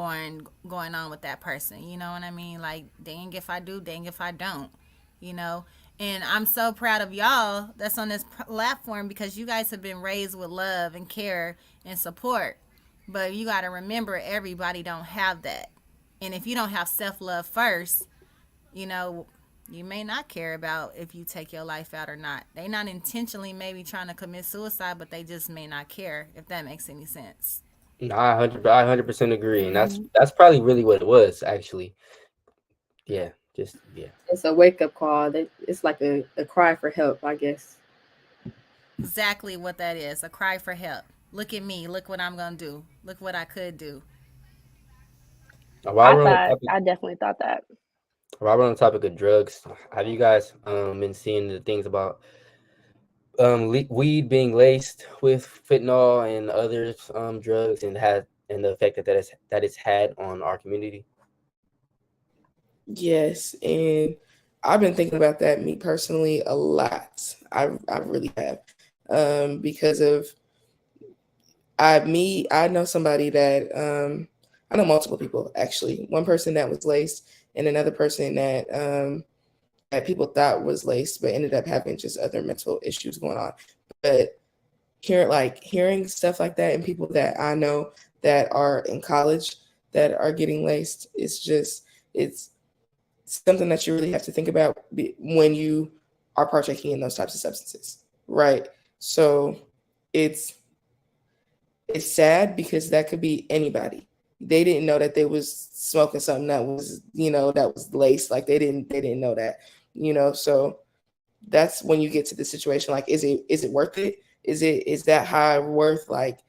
going on with that person. You know what I mean? Like, dang if I do, dang if I don't. You know. And I'm so proud of y'all that's on this platform, because you guys have been raised with love and care and support. But you got to remember, everybody don't have that. And if you don't have self-love first, you know, you may not care about if you take your life out or not. They not intentionally maybe trying to commit suicide, but they just may not care, if that makes any sense. No, I 100% agree, and Mhm. that's probably really what it was actually. Yeah, just yeah. It's a wake up call. It's like a cry for help, I guess. Exactly what that is, a cry for help. Look at me. Look what I'm going to do. Look what I could do. While we're on the topic, I definitely thought that. while we're on the topic of drugs, have you guys been seeing the things about weed being laced with fentanyl and other drugs, and the effect that it's had on our community? yes, and I've been thinking about that, me personally, a lot. I really have, because of I know somebody that I know multiple people actually. One person that was laced, and another person that people thought was laced, but ended up having just other mental issues going on. But hearing stuff like that, and people that I know that are in college that are getting laced, it's something that you really have to think about when you are partaking in those types of substances, right? So it's sad because that could be anybody. They didn't know that they was smoking something that was, that was laced. Like they didn't know that, so that's when you get to the situation, like, is it worth it? Is that high worth like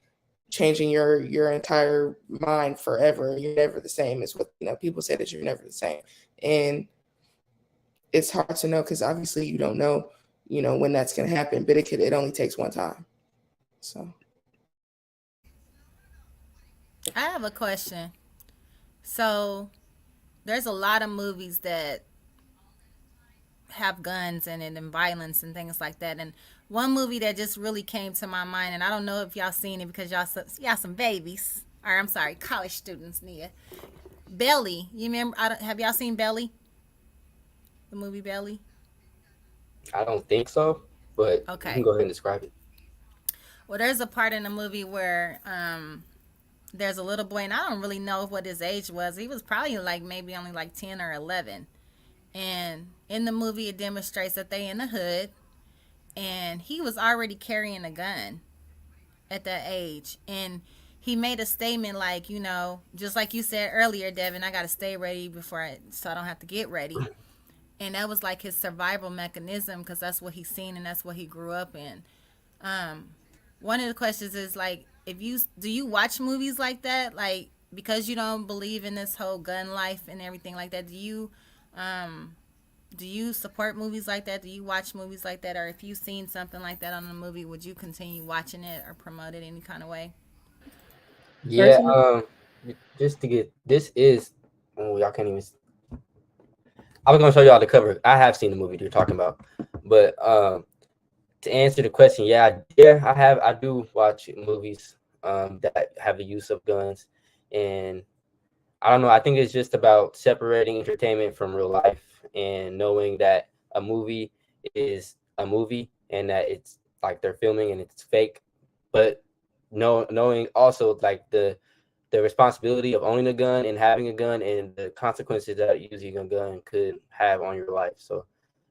changing your entire mind forever? You're never the same. Is what people say, that you're never the same. And it's hard to know because obviously you don't know, when that's gonna happen, but it only takes one time. So I have a question. So there's a lot of movies that have guns in it and violence and things like that. And one movie that just really came to my mind, and I don't know if y'all seen it because y'all some babies, or I'm sorry, college students, Nia. Belly. You remember? Have y'all seen Belly? The movie Belly? I don't think so, but Okay. you can go ahead and describe it. Well, there's a part in the movie where there's a little boy, and I don't really know what his age was. He was probably maybe only 10 or 11. And in the movie, it demonstrates that they in the hood, and he was already carrying a gun at that age. And he made a statement just like you said earlier, Devin, I got to stay ready so I don't have to get ready. And that was his survival mechanism because that's what he's seen and that's what he grew up in. One of the questions is do you watch movies like that? Because you don't believe in this whole gun life and everything like that, do you support movies like that? Do you watch movies like that? Or if you've seen something like that on a movie, would you continue watching it or promote it any kind of way? Yeah, just to get y'all can't even. I was gonna show y'all the cover. I have seen the movie you're talking about, but to answer the question, I do watch movies that have the use of guns, and I don't know. I think it's just about separating entertainment from real life and knowing that a movie is a movie and that it's they're filming and it's fake, but knowing also the responsibility of owning a gun and having a gun and the consequences that using a gun could have on your life. So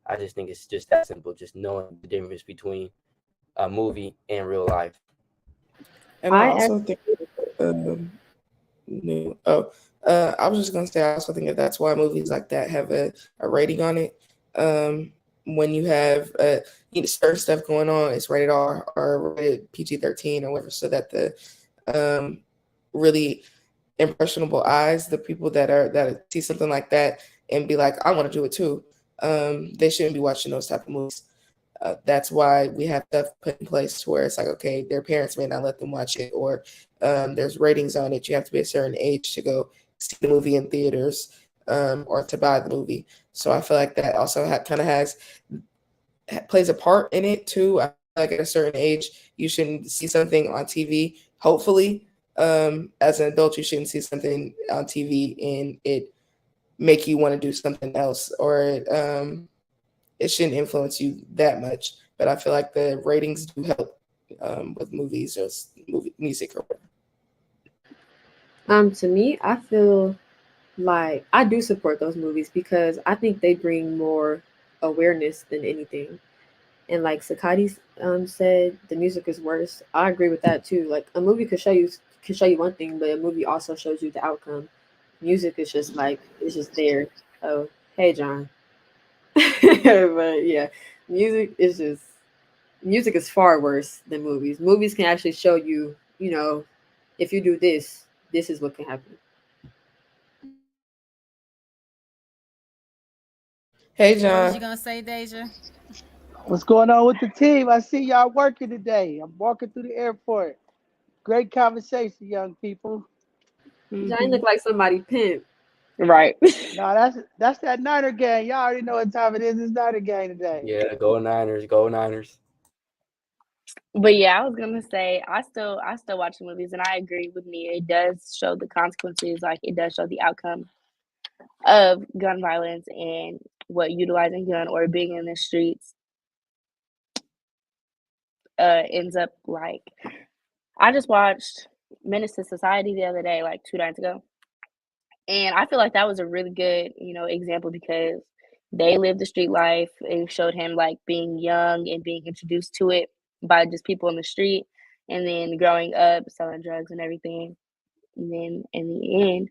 I just think it's just that simple, just knowing the difference between a movie and real life. And I also think I was just gonna say, I also think that that's why movies like that have a rating on it. When you have certain stuff going on, it's rated R or rated PG-13 or whatever, so that the really impressionable eyes, the people that see something like that and be like, I want to do it too, they shouldn't be watching those type of movies. That's why we have stuff put in place where it's okay, their parents may not let them watch it, or there's ratings on it. You have to be a certain age to go see the movie in theaters, or to buy the movie. So I feel like that also plays a part in it too. I feel like at a certain age, you shouldn't see something on TV. Hopefully, as an adult, you shouldn't see something on TV and it make you want to do something else, or it shouldn't influence you that much. But I feel like the ratings do help with movies or music or whatever. To me, I feel like I do support those movies because I think they bring more awareness than anything. And like Sakati said, the music is worse. I agree with that too. Like a movie could show you one thing, but a movie also shows you the outcome. Music is just it's just there. Oh, hey John. But yeah, music is far worse than movies. Movies can actually show you, if you do this is what can happen. Hey John. What was you gonna say, Deja? What's going on with the team? I see y'all working today. I'm walking through the airport. Great conversation, young people. John look like somebody pimp. Right. No, that's that Niner gang. Y'all already know what time it is. It's Niner gang today. Yeah, go Niners, go Niners. But yeah, I was gonna say I still watch the movies, and I agree with Nia. It does show the consequences, it does show the outcome of gun violence and what utilizing gun or being in the streets ends up like. I just watched Menace to Society the other day, 2 nights ago, And I feel like that was a really good, example because they lived the street life. It showed him like being young and being introduced to it by just people in the street, and then growing up selling drugs and everything. And then in the end,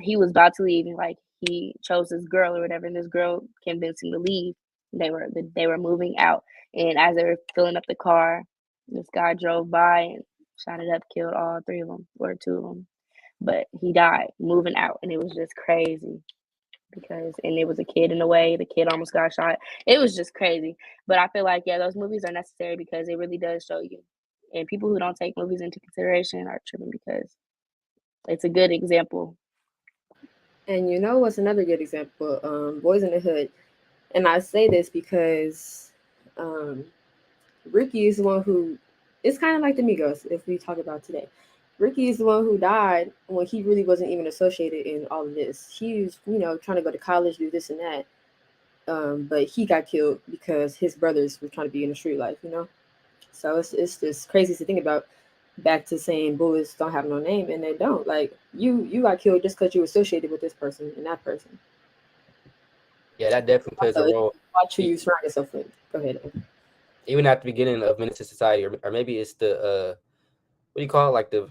he was about to leave, and like he chose this girl or whatever, and this girl convinced him to leave. They were moving out, and as they were filling up the car, this guy drove by and shot it up, killed all three of them or two of them. But he died moving out, and it was just crazy and it was a kid in the way. The kid almost got shot. It was just crazy. But I feel like, yeah, those movies are necessary because it really does show you. And people who don't take movies into consideration are tripping because it's a good example. And you know what's another good example? Boys in the Hood. And I say this because Ricky is the one who, it's kind of like the Migos, if we talk about today. Ricky is the one who died when he really wasn't even associated in all of this. He was, trying to go to college, do this and that. But he got killed because his brothers were trying to be in the street life, So it's just crazy to think about. Back to saying bullets don't have no name, and they don't. Like you got killed just because you were associated with this person and that person. Yeah, that definitely plays a role. Watch who you surround yourself with. Go ahead. Even at the beginning of Menace to Society, or maybe it's the what do you call it? Like the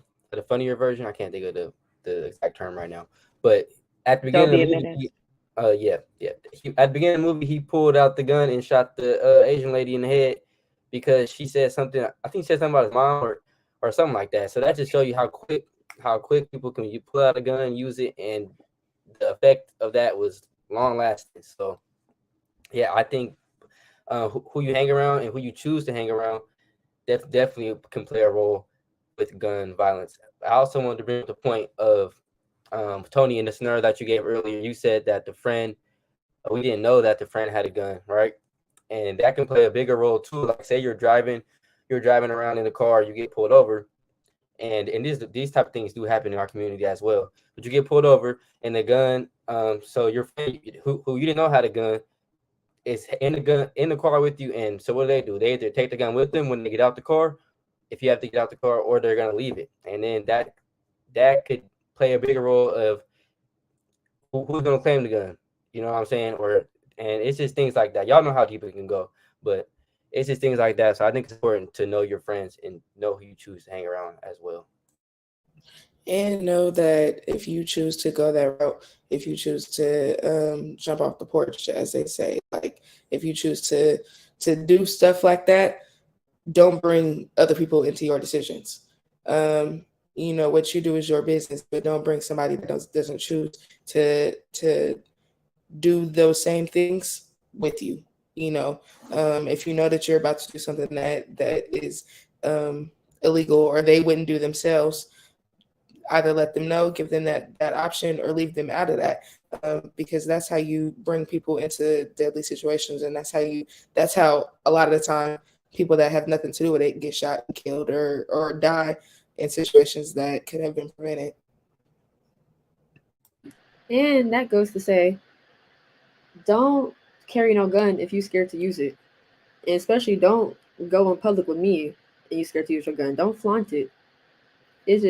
funnier version. I can't think of the exact term right now. But at the beginning of the movie, at the beginning of the movie, he pulled out the gun and shot the Asian lady in the head because she said something. I think she said something about his mom or something like that. So that just shows you how quick people can pull out a gun, use it, and the effect of that was long lasting. So yeah, I think who you hang around and who you choose to hang around definitely can play a role with gun violence. I also wanted to bring up the point of Tony, in the scenario that you gave earlier. You said that we didn't know that the friend had a gun, right? And that can play a bigger role too. Like say you're driving around in the car, you get pulled over, and these type of things do happen in our community as well. But you get pulled over and the gun, so your friend who you didn't know had a gun is in the car with you, and so what do? They either take the gun with them when they get out the car, if you have to get out the car, or they're gonna leave it, and then that could play a bigger role of who's gonna claim the gun. You know what I'm saying? And it's just things like that. Y'all know how deep it can go, but it's just things like that. So I think it's important to know your friends and know who you choose to hang around as well. And know that if you choose to go that route, if you choose to jump off the porch, as they say, like if you choose to do stuff like that, don't bring other people into your decisions. What you do is your business, but don't bring somebody that doesn't choose to do those same things with you. If you know that you're about to do something that is illegal or they wouldn't do themselves, either let them know, give them that option, or leave them out of that, because that's how you bring people into deadly situations, and that's how a lot of the time people that have nothing to do with it get shot and killed or die in situations that could have been prevented. And that goes to say, don't carry no gun if you're scared to use it, and especially don't go in public with me and you're scared to use your gun. Don't flaunt it. It's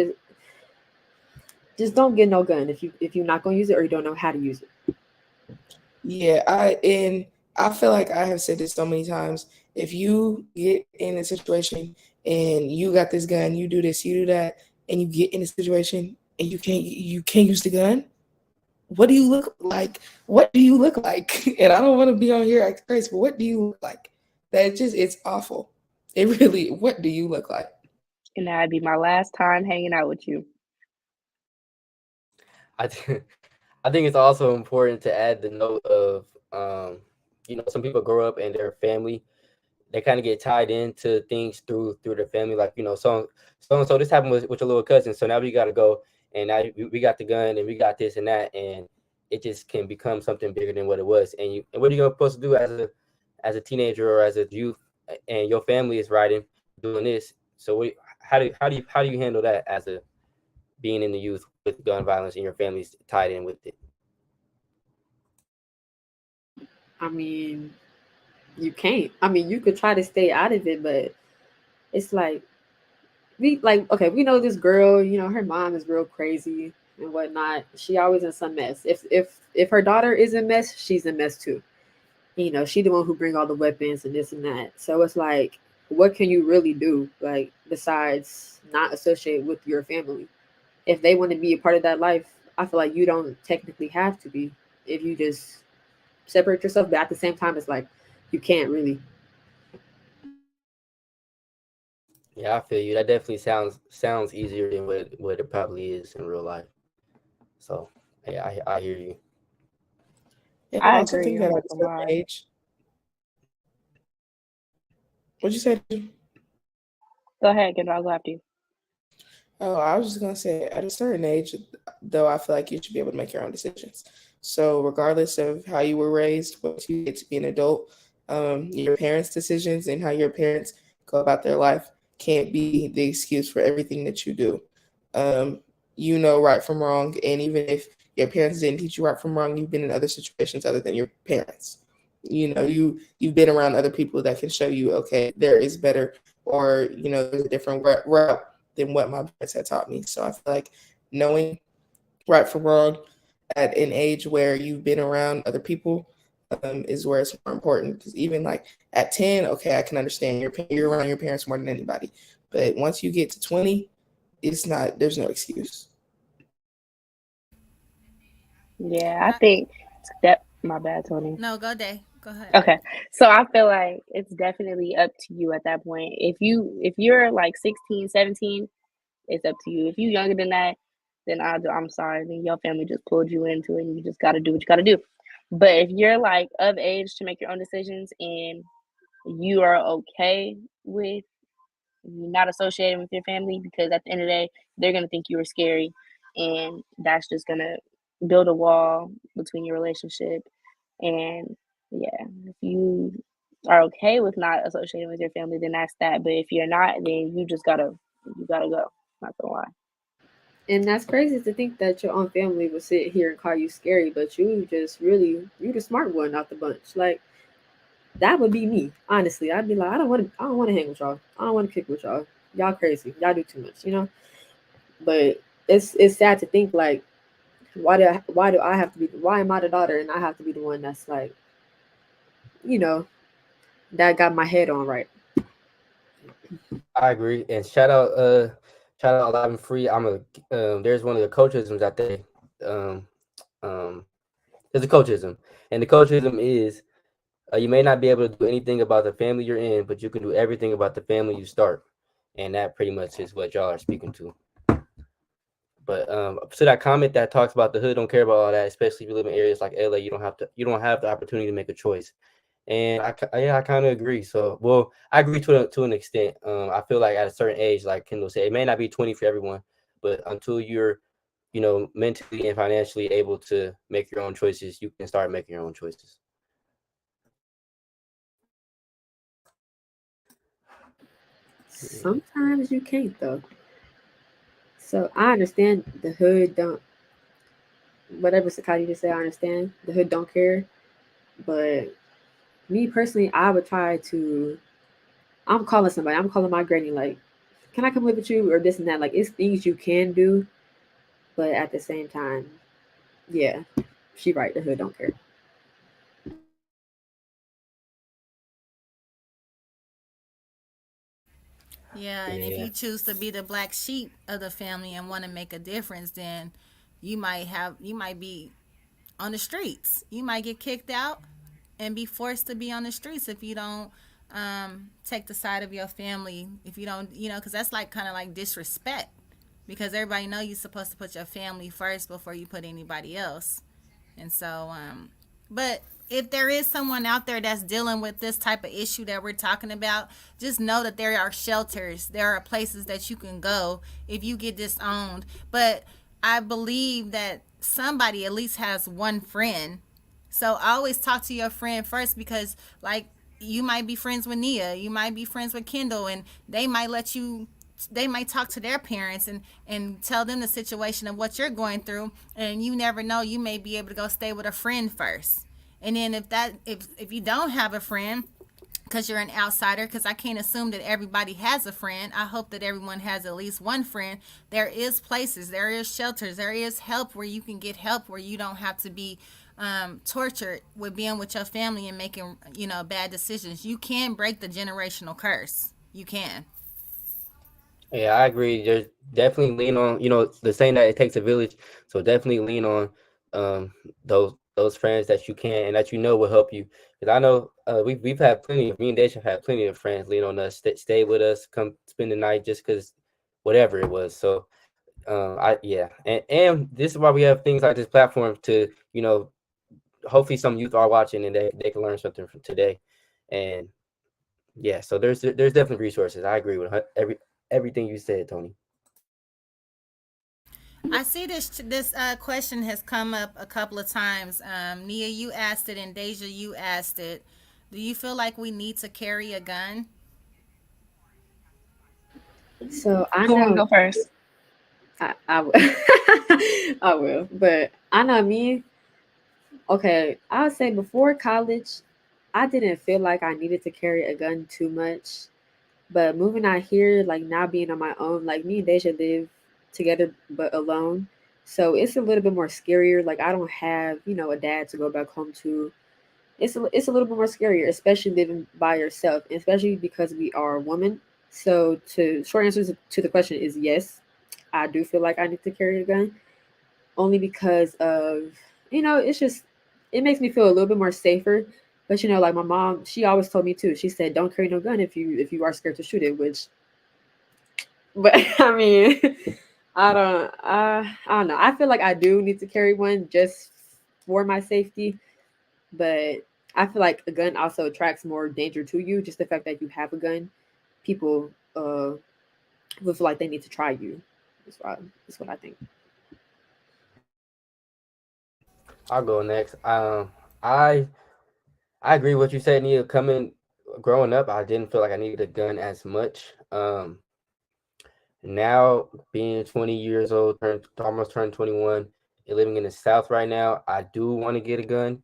just don't get no gun if you're not going to use it or you don't know how to use it. Yeah, I feel like I have said this so many times. If you get in a situation and you got this gun, you do this, you do that, and you get in a situation and you can't use the gun, what do you look like? What do you look like? And I don't want to be on here acting crazy, but what do you look like? It's awful. What do you look like? And that'd be my last time hanging out with you. I think it's also important to add the note of, some people grow up and their family, they kind of get tied into things through their family. Like, so this happened with your little cousin. So now we got to go, and now we got the gun and we got this and that, and it just can become something bigger than what it was. And what are you supposed to do as a teenager or as a youth, and your family is doing this? So how do you handle that as a being in the youth with gun violence and your family's tied in with it? I mean, you can't. I mean, you could try to stay out of it, but it's like we know this girl, her mom is real crazy. and whatnot, she always in some mess. If her daughter is in mess, she's in mess too. You know, she the one who bring all the weapons and this and that. So it's like, what can you really do, like, besides not associate with your family? If they want to be a part of that life, I feel like you don't technically have to be, if you just separate yourself. But at the same time, it's like you can't really. Yeah, I feel you. That definitely sounds easier than what it probably is in real life. So yeah, I hear you. And I I also agree. think I'm that not at a gonna certain lie. age, what'd you say? Go ahead, Kendall. I'll go after you. Oh, I was just gonna say, at a certain age, though, I feel like you should be able to make your own decisions. So, regardless of how you were raised, once you get to be an adult, your parents' decisions and how your parents go about their life can't be the excuse for everything that you do. Um, you know right from wrong, and even if your parents didn't teach you right from wrong, you've been in other situations other than your parents. You know, you've been around other people that can show you, okay, there is better, or there's a different route than what my parents had taught me. So I feel like knowing right from wrong at an age where you've been around other people is where it's more important. Because even like at 10, okay, I can understand you're around your parents more than anybody. But once you get to 20, there's no excuse. Yeah, I think that my bad, Tony. No, go Day. Go ahead. Okay. So I feel like it's definitely up to you at that point. If you're like 16, 17, it's up to you. If you're younger than that, then I'm sorry, then your family just pulled you into it and you just gotta do what you gotta do. But if you're like of age to make your own decisions and you are okay with not associating with your family, because at the end of the day, they're gonna think you were scary, and that's just gonna build a wall between your relationship. And yeah, if you are okay with not associating with your family, then that's that. But if you're not, then you gotta go. Not gonna lie. And that's crazy to think that your own family would sit here and call you scary, but you the smart one out the bunch. Like, that would be me, honestly. I'd be like, I don't want to hang with y'all. I don't want to kick with y'all. Y'all crazy. Y'all do too much, you know. But it's sad to think, like, why do I have to be, why am I the daughter and I have to be the one that's like, you know, that got my head on right. I agree. And shout out Alive and Free. There's one of the coachisms out there. Um, um, there's a coachism, and the coachism is you may not be able to do anything about the family you're in, but you can do everything about the family you start. And that pretty much is what y'all are speaking to. But to that comment that talks about the hood don't care about all that, especially if you live in areas like LA, you don't have the opportunity to make a choice. And I kind of agree. So, well, I agree to an extent. I feel like at a certain age, like Kendall said, it may not be 20 for everyone, but until you're, mentally and financially able to make your own choices, you can start making your own choices. Sometimes you can't though. So I understand the hood don't, whatever Sakati just said, I understand the hood don't care. But me personally, I would try to, I'm calling somebody, I'm calling my granny, like, can I come live with you or this and that? Like, it's things you can do, but at the same time, yeah, she right, the hood don't care. Yeah, and if Yeah. you choose to be the black sheep of the family and want to make a difference, then you might be on the streets. You might get kicked out and be forced to be on the streets if you don't take the side of your family. If you don't, because that's like kind of like disrespect. Because everybody know you're supposed to put your family first before you put anybody else. And so, but if there is someone out there that's dealing with this type of issue that we're talking about, just know that there are shelters. There are places that you can go if you get disowned. But I believe that somebody at least has one friend. So always talk to your friend first, because like you might be friends with Nia, you might be friends with Kendall, and they might talk to their parents and tell them the situation of what you're going through, and you never know, you may be able to go stay with a friend first. And then if you don't have a friend, because you're an outsider, because I can't assume that everybody has a friend. I hope that everyone has at least one friend. There is places, there is shelters, there is help where you can get help, where you don't have to be tortured with being with your family and making, bad decisions. You can break the generational curse. You can. Yeah, I agree. There's definitely lean on, the saying that it takes a village. So definitely lean on those friends that you can and that will help you. Because I know we've had plenty. Me and Dave have had plenty of friends lean on us, stay with us, come spend the night just because whatever it was. So and this is why we have things like this platform to hopefully some youth are watching and they can learn something from today. And yeah, so there's definitely resources. I agree with everything you said, Tony. I see this question has come up a couple of times. Nia, you asked it, and Deja, you asked it. Do you feel like we need to carry a gun? So I Who want to know go first? I will. I will. But I know me. Okay, I would say before college, I didn't feel like I needed to carry a gun too much. But moving out here, like now being on my own, like me and Deja live together but alone. So it's a little bit more scarier. Like I don't have, a dad to go back home to. It's a little bit more scarier, especially living by yourself, especially because we are women. So to short answer to the question is yes, I do feel like I need to carry a gun only because of it's just it makes me feel a little bit more safer. But like my mom, she always told me too. She said, "Don't carry no gun if you are scared to shoot it." Which, but I mean, I don't know. I feel like I do need to carry one just for my safety, but I feel like a gun also attracts more danger to you. Just the fact that you have a gun, people will feel like they need to try you. That's what I think. I'll go next. I I agree with what you said, Nia. Growing up, I didn't feel like I needed a gun as much. Now being 20 years old, almost turned 21, and living in the South right now, I do want to get a gun.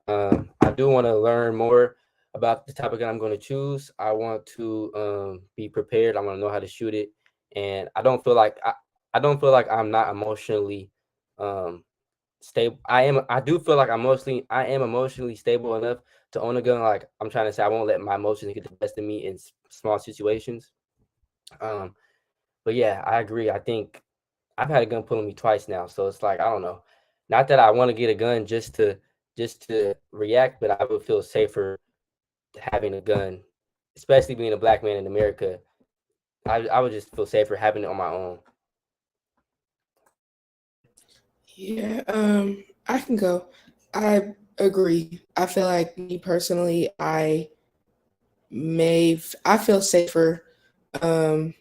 I do want to learn more about the type of gun I'm going to choose. I want to be prepared. I want to know how to shoot it, and I don't feel like I'm not emotionally stable. I do feel like I am emotionally stable enough to own a gun. Like I'm trying to say, I won't let my emotions get the best of me in small situations. Um, but yeah, I agree. I think I've had a gun pull on me twice now, so it's like I don't know. Not that I want to get a gun just to react, but I would feel safer having a gun, especially being a black man in America. I would just feel safer having it on my own. Yeah, I can go. I agree. I feel like me personally, I feel safer. Um,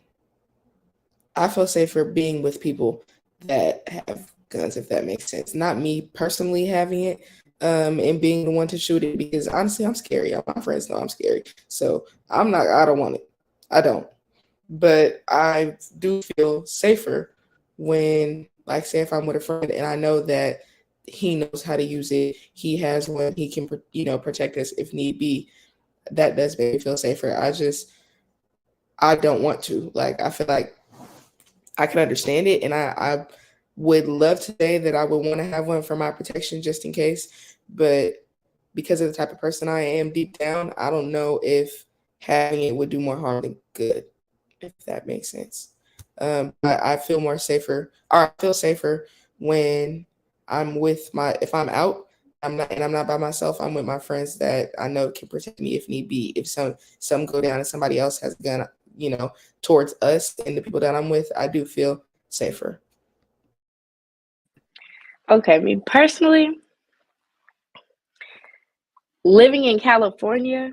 I feel safer being with people that have guns, if that makes sense. Not me personally having it, and being the one to shoot it because honestly, I'm scary. My friends know I'm scary, so I don't want it. I don't. But I do feel safer when, like, say, if I'm with a friend and I know that he knows how to use it, he has one, he can, protect us if need be. That does make me feel safer. I don't want to. Like, I feel like I can understand it, and I would love to say that I would want to have one for my protection just in case, but because of the type of person I am deep down, I don't know if having it would do more harm than good, if that makes sense. But I feel I feel safer when if I'm out, I'm not by myself, I'm with my friends that I know can protect me if need be. If some go down and somebody else has a gun, towards us and the people that I'm with, I do feel safer. Okay, me personally, living in California,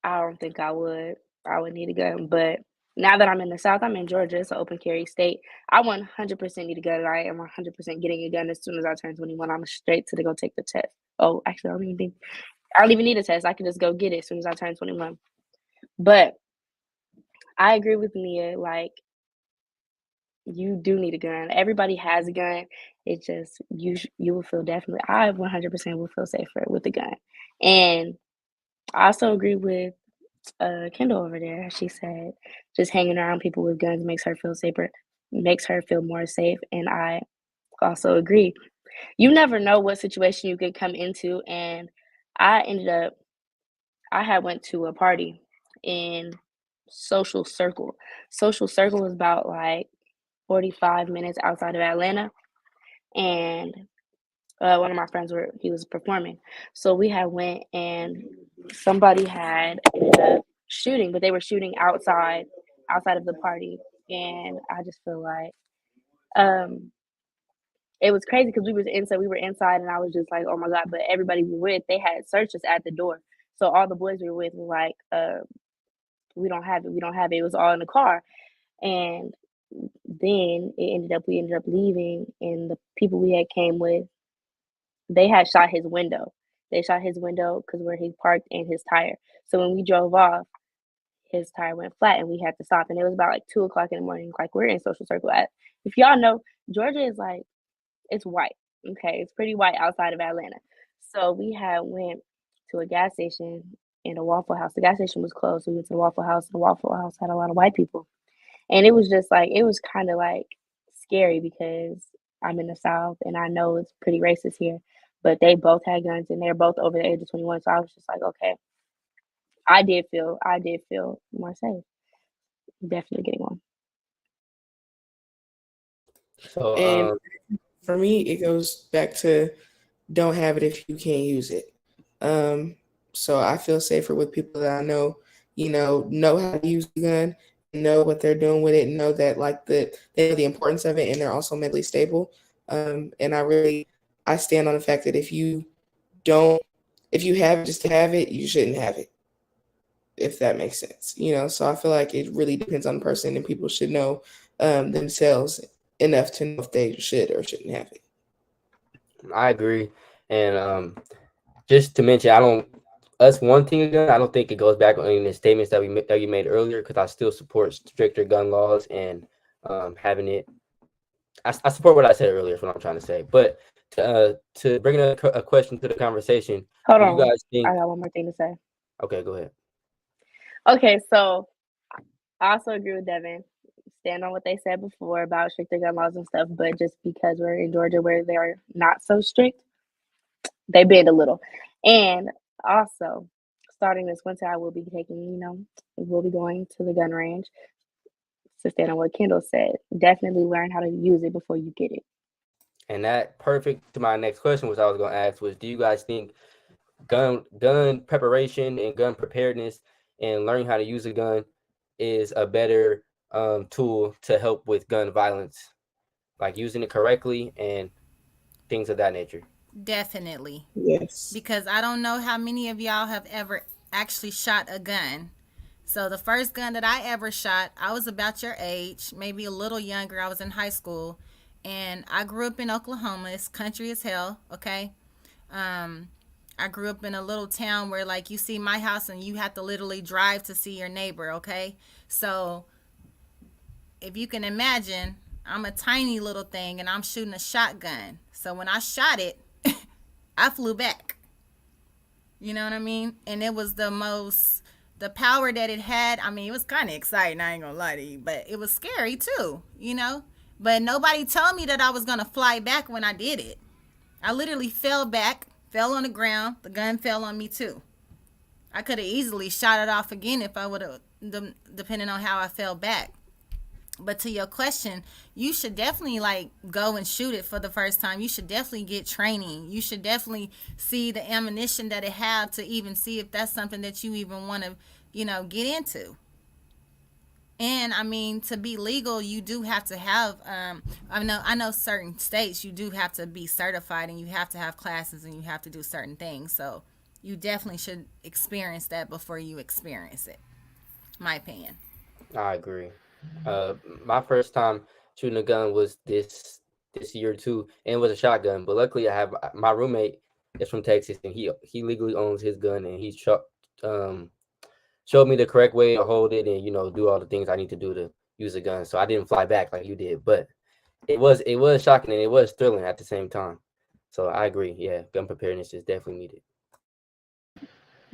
I don't think I would. I would need a gun, but now that I'm in the South, I'm in Georgia. It's an open carry state. I 100% need a gun, and I am 100% getting a gun as soon as I turn 21. I'm straight to go take the test. Oh, actually, I don't even need a test. I can just go get it as soon as I turn 21. But I agree with Nia. Like, you do need a gun. Everybody has a gun. It just you will feel definitely. I 100% will feel safer with a gun, and I also agree with Kendall over there. She said just hanging around people with guns makes her feel safer, makes her feel more safe. And I also agree. You never know what situation you could come into. And I ended up, I had went to a party in Social Circle. Social Circle was about like 45 minutes outside of Atlanta. And one of my friends he was performing. So we had went and somebody had ended up shooting, but they were shooting outside of the party. And I just feel like um it was crazy because we were inside and I was just like, oh my God, but everybody we were with, they had searches at the door. So all the boys we were with were like, we don't have it, we don't have it. It was all in the car. And then we ended up leaving and the people we had came with, they had shot his window. They shot his window because where he parked and his tire. So when we drove off, his tire went flat and we had to stop. And it was about like 2 o'clock in the morning. Like we're in Social Circle. If y'all know, Georgia is like, it's white. Okay, it's pretty white outside of Atlanta. So we had went to a gas station and a Waffle House. The gas station was closed. So we went to the Waffle House. The Waffle House had a lot of white people. And it was just like, it was kind of like scary because I'm in the South and I know it's pretty racist here, but they both had guns and they're both over the age of 21. So I was just like, okay, I did feel more safe. Definitely getting one. So And for me, it goes back to don't have it if you can't use it. So I feel safer with people that I know, know how to use the gun, know what they're doing with it, know that they know the importance of it, and they're also mentally stable. And I stand on the fact that if you have it just to have it, you shouldn't have it. If that makes sense, So I feel like it really depends on the person, and people should know themselves enough to know if they should or shouldn't have it. I agree. And just to mention, us wanting a gun, I don't think it goes back on any of the statements that you made earlier, because I still support stricter gun laws and having it. I support what I said earlier, is what I'm trying to say. But to bring a question to the conversation, Hold do on. you guys think? I got one more thing to say. Okay, go ahead. Okay, so I also agree with Devin. Stand on what they said before about stricter gun laws and stuff, but just because we're in Georgia where they're not so strict, they bend a little. And also, starting this winter, I will be we'll be going to the gun range. To stand on what Kendall said, definitely learn how to use it before you get it. And that perfect to my next question, which I was going to ask, was do you guys think gun preparation and gun preparedness and learning how to use a gun is a better tool to help with gun violence, like using it correctly and things of that nature? Definitely. Yes. Because I don't know how many of y'all have ever actually shot a gun. So the first gun that I ever shot, I was about your age, maybe a little younger. I was in high school, and I grew up in Oklahoma. It's country as hell, okay? I grew up in a little town where, like, you see my house and you have to literally drive to see your neighbor, okay? So if you can imagine, I'm a tiny little thing and I'm shooting a shotgun. So when I shot it, I flew back. You know what I mean? And it was the power that it had. I mean, it was kind of exciting, I ain't gonna lie to you, but it was scary too, But nobody told me that I was gonna fly back when I did it. I literally fell back, fell on the ground. The gun fell on me too. I could have easily shot it off again if I would have, depending on how I fell back. But to your question, you should definitely go and shoot it for the first time. You should definitely get training. You should definitely see the ammunition that it have to even see if that's something that you even want to, get into. And I mean, to be legal, you do have to have, I know certain states you do have to be certified and you have to have classes and you have to do certain things. So you definitely should experience that before you experience it. My opinion. I agree. My first time shooting a gun was this year too, and it was a shotgun. But luckily, I have my roommate is from Texas, and he legally owns his gun, and he showed me the correct way to hold it and do all the things I need to do to use a gun. So I didn't fly back like you did, but it was shocking and it was thrilling at the same time. So I agree. Yeah, gun preparedness is definitely needed.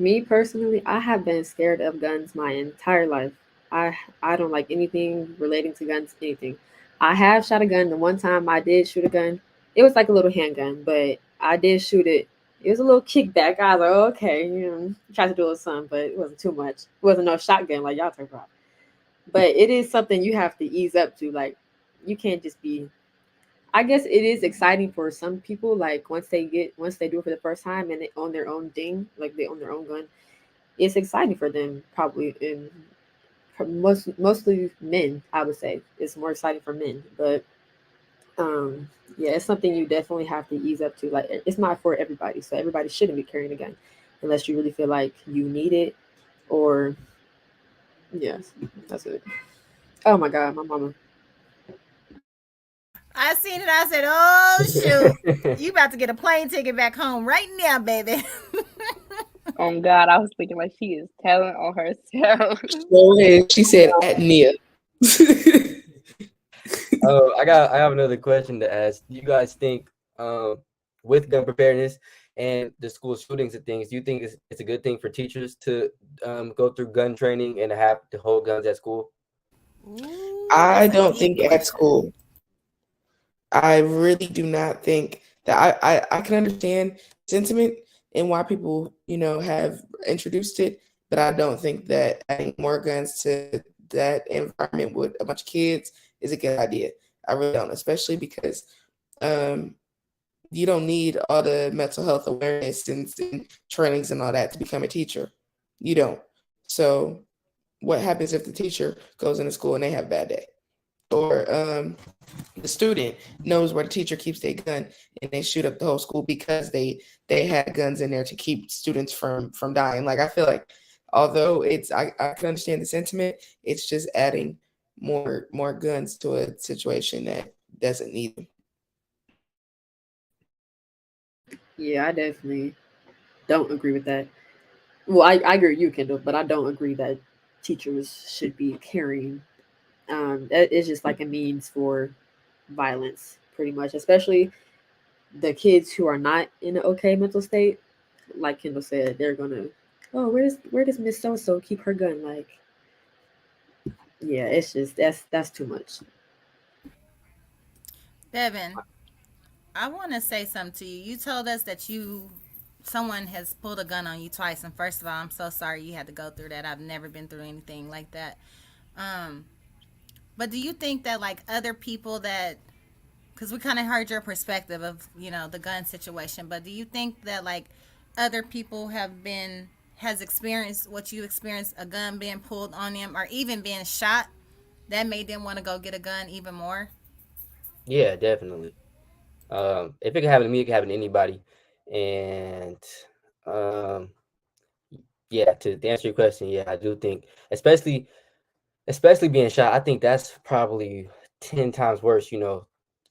Me personally, I have been scared of guns my entire life. I don't like anything relating to guns, anything. I have shot a gun. The one time I did shoot a gun, it was like a little handgun, but I did shoot it. It was a little kickback. I was like, oh, okay, tried to do it with some, but it wasn't too much. It wasn't no shotgun like y'all talk about. But it is something you have to ease up to. Like, you can't just be. I guess it is exciting for some people. Like once they do it for the first time and they own their own thing, like they own their own gun, it's exciting for them probably. And mostly men, I would say it's more exciting for men. But yeah, it's something you definitely have to ease up to. Like it's not for everybody, so everybody shouldn't be carrying a gun unless you really feel like you need it. Or yes, that's it. Oh my god, my mama. I seen it. I said, "Oh shoot, you about to get a plane ticket back home right now, baby." Oh God, I was thinking like she is telling on herself. Go ahead. She said at Nia. Oh, I have another question to ask. Do you guys think, with gun preparedness and the school shootings and things, do you think it's a good thing for teachers to go through gun training and have to hold guns at school? Ooh, I that's a don't deep think at question. school. I really do not think that I can understand sentiment and why people, have introduced it, but I don't think that adding more guns to that environment with a bunch of kids is a good idea. I really don't, especially because um, you don't need all the mental health awareness and trainings and all that to become a teacher. You don't. So what happens if the teacher goes into school and they have a bad day? Or the student knows where the teacher keeps their gun and they shoot up the whole school because they had guns in there to keep students from dying. Like I feel like although I can understand the sentiment, it's just adding more guns to a situation that doesn't need them. Yeah, I definitely don't agree with that. Well, I agree with you, Kendall, but I don't agree that teachers should be carrying. It's just like a means for violence, pretty much, especially the kids who are not in an okay mental state. Like Kendall said, they're gonna, oh, where does Miss So So keep her gun? Like, yeah, it's just that's too much. Devin, I want to say something to you. You told us that someone has pulled a gun on you twice, and first of all, I'm so sorry you had to go through that. I've never been through anything like that. Um, but do you think that like other people that, because we kind of heard your perspective of the gun situation, but do you think that like other people has experienced what you experienced, a gun being pulled on them or even being shot, that made them want to go get a gun even more? Yeah, definitely. If it can happen to me, it can happen to anybody. And um, yeah, to answer your question, yeah, I do think, especially being shot, I think that's probably 10 times worse. You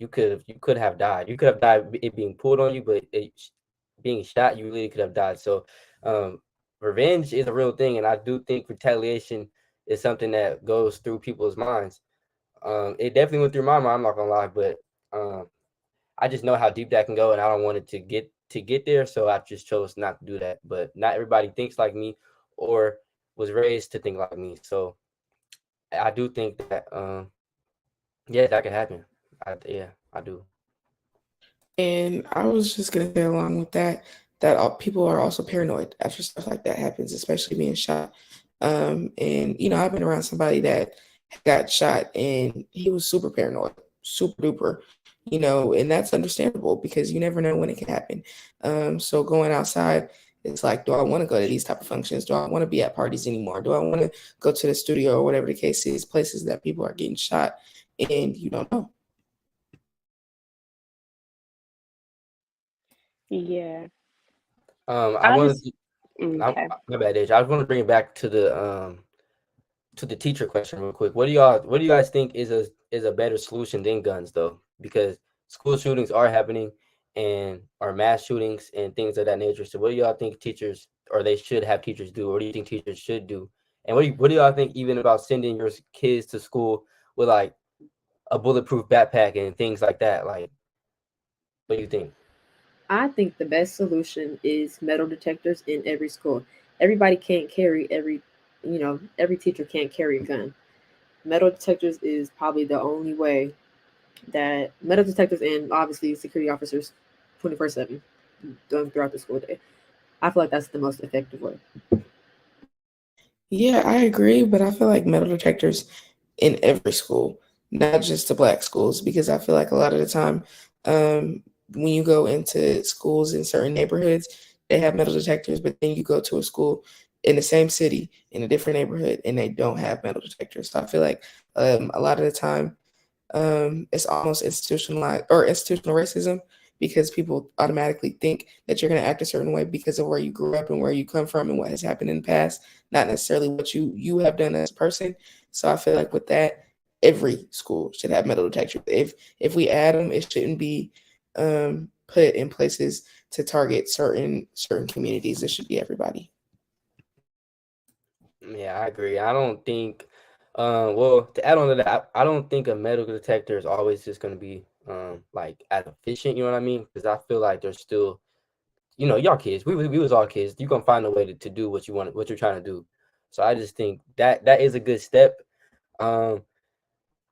could have died. You could have died it being pulled on you, but being shot, you really could have died. So, um, revenge is a real thing, and I do think retaliation is something that goes through people's minds. It definitely went through my mind. I'm not gonna lie, but um, I just know how deep that can go, and I don't want it to get there. So I just chose not to do that. But not everybody thinks like me, or was raised to think like me. So I do think that yeah, that could happen. I do. And I was just gonna say along with that all, people are also paranoid after stuff like that happens, especially being shot. And I've been around somebody that got shot, and he was super paranoid, super duper. And that's understandable because you never know when it can happen. So going outside, it's like, do I want to go to these type of functions? Do I want to be at parties anymore? Do I want to go to the studio or whatever the case is? Places that people are getting shot, and you don't know. Yeah. I I wanted just to, okay. my bad, Age. I just want to bring it back to the teacher question real quick. What do you guys think is a better solution than guns though? Because school shootings are happening and are mass shootings and things of that nature. So what do y'all think teachers or they should have teachers do? Or what do you think teachers should do? And what do y'all think even about sending your kids to school with like a bulletproof backpack and things like that? Like, what do you think? I think the best solution is metal detectors in every school. everybody can't carry every teacher can't carry a gun. Metal detectors is probably the only way that metal detectors and obviously security officers 24/7 done throughout the school day. I feel like that's the most effective way. Yeah, I agree, but I feel like metal detectors in every school, not just the black schools, because I feel like a lot of the time, when you go into schools in certain neighborhoods, they have metal detectors, but then you go to a school in the same city in a different neighborhood and they don't have metal detectors. So I feel like a lot of the time, it's almost institutionalized or institutional racism because people automatically think that you're going to act a certain way because of where you grew up and where you come from and what has happened in the past, not necessarily what you have done as a person. So I feel like with that, every school should have metal detectors. If we add them, it shouldn't be put in places to target certain communities. It should be everybody. Yeah, I agree. I don't think, well, to add on to that, I don't think a metal detector is always just going to be like as efficient. You know what I mean? Because I feel like there's still, y'all kids. We was all kids. You gonna find a way to do what you want, what you're trying to do. So I just think that is a good step. Um,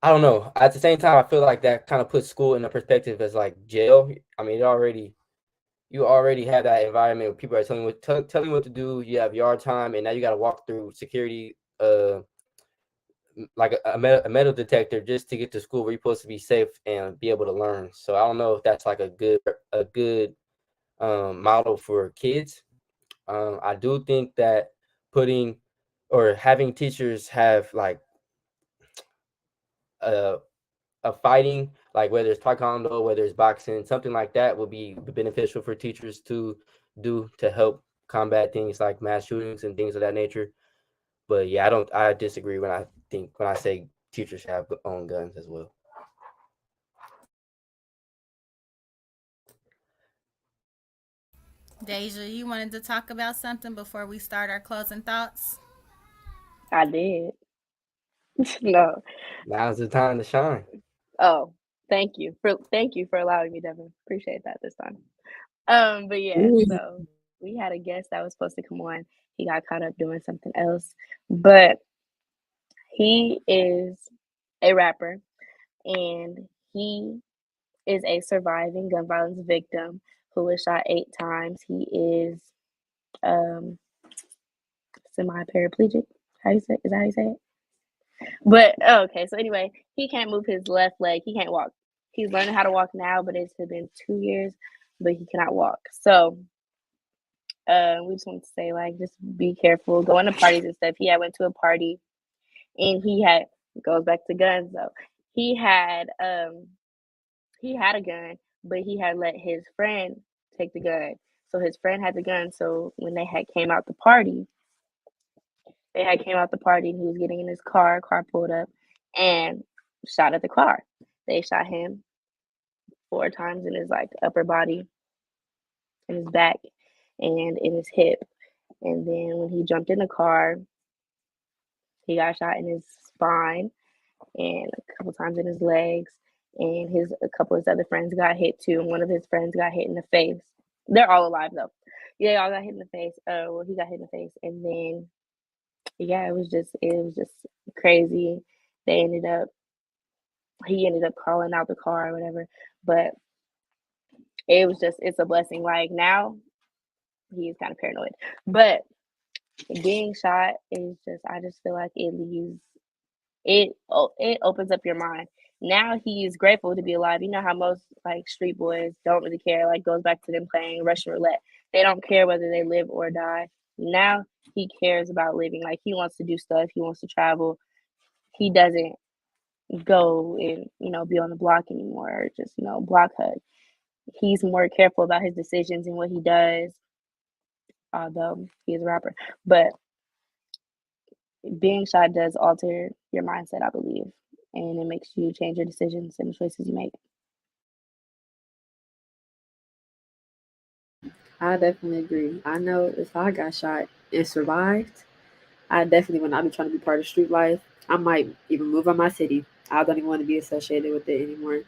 I don't know. At the same time, I feel like that kind of puts school in a perspective as like jail. I mean, you already have that environment where people are telling you what to do. You have yard time, and now you got to walk through security, like a metal detector, just to get to school where you're supposed to be safe and be able to learn. So I don't know if that's like a good model for kids. I do think that putting or having teachers have like a fighting, like whether it's taekwondo, whether it's boxing, something like that would be beneficial for teachers to do to help combat things like mass shootings and things of that nature. But yeah, I disagree when I say teachers should have own guns as well. Deja, you wanted to talk about something before we start our closing thoughts? I did. No. Now's the time to shine. Oh, thank you for allowing me, Devin. Appreciate that this time. But yeah, Ooh. so we had a guest that was supposed to come on. He got caught up doing something else, but he is a rapper and he is a surviving gun violence victim who was shot 8 times. He is um semi-paraplegic. How you say? Is that how you say it? But okay, so anyway, he can't move his left leg. He can't walk. He's learning how to walk now, but it's been 2 years, but he cannot walk. So we just want to say, like, just be careful. Going to parties and stuff. He had went to a party, and he had goes back to guns though. He had a gun, but he had let his friend take the gun. So his friend had the gun. So when they had came out the party, and he was getting in his car pulled up and shot at the car. They shot him 4 times in his like upper body, in his back, and in his hip. And then when he jumped in the car, he got shot in his spine and a couple times in his legs. And a couple of his other friends got hit too. And one of his friends got hit in the face. They're all alive though. Yeah, they all got hit in the face. Well, he got hit in the face, and then yeah, it was just crazy. He ended up calling out the car or whatever. But it's a blessing. Like now, he's kind of paranoid. But being shot is I just feel like it opens up your mind. Now he's grateful to be alive. You know how most like street boys don't really care. Like goes back to them playing Russian roulette. They don't care whether they live or die. Now he cares about living. Like he wants to do stuff. He wants to travel. He doesn't go and be on the block anymore or just block hug. He's more careful about his decisions and what he does, although he's a rapper. But being shot does alter your mindset, I believe, and it makes you change your decisions and the choices you make. I definitely agree. I know if I got shot and survived, I definitely would not be trying to be part of street life. I might even move out my city. I don't even want to be associated with it anymore.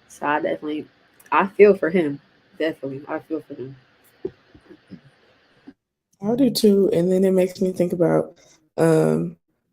So I feel for him. Definitely, I feel for him. I do too. And then it makes me think about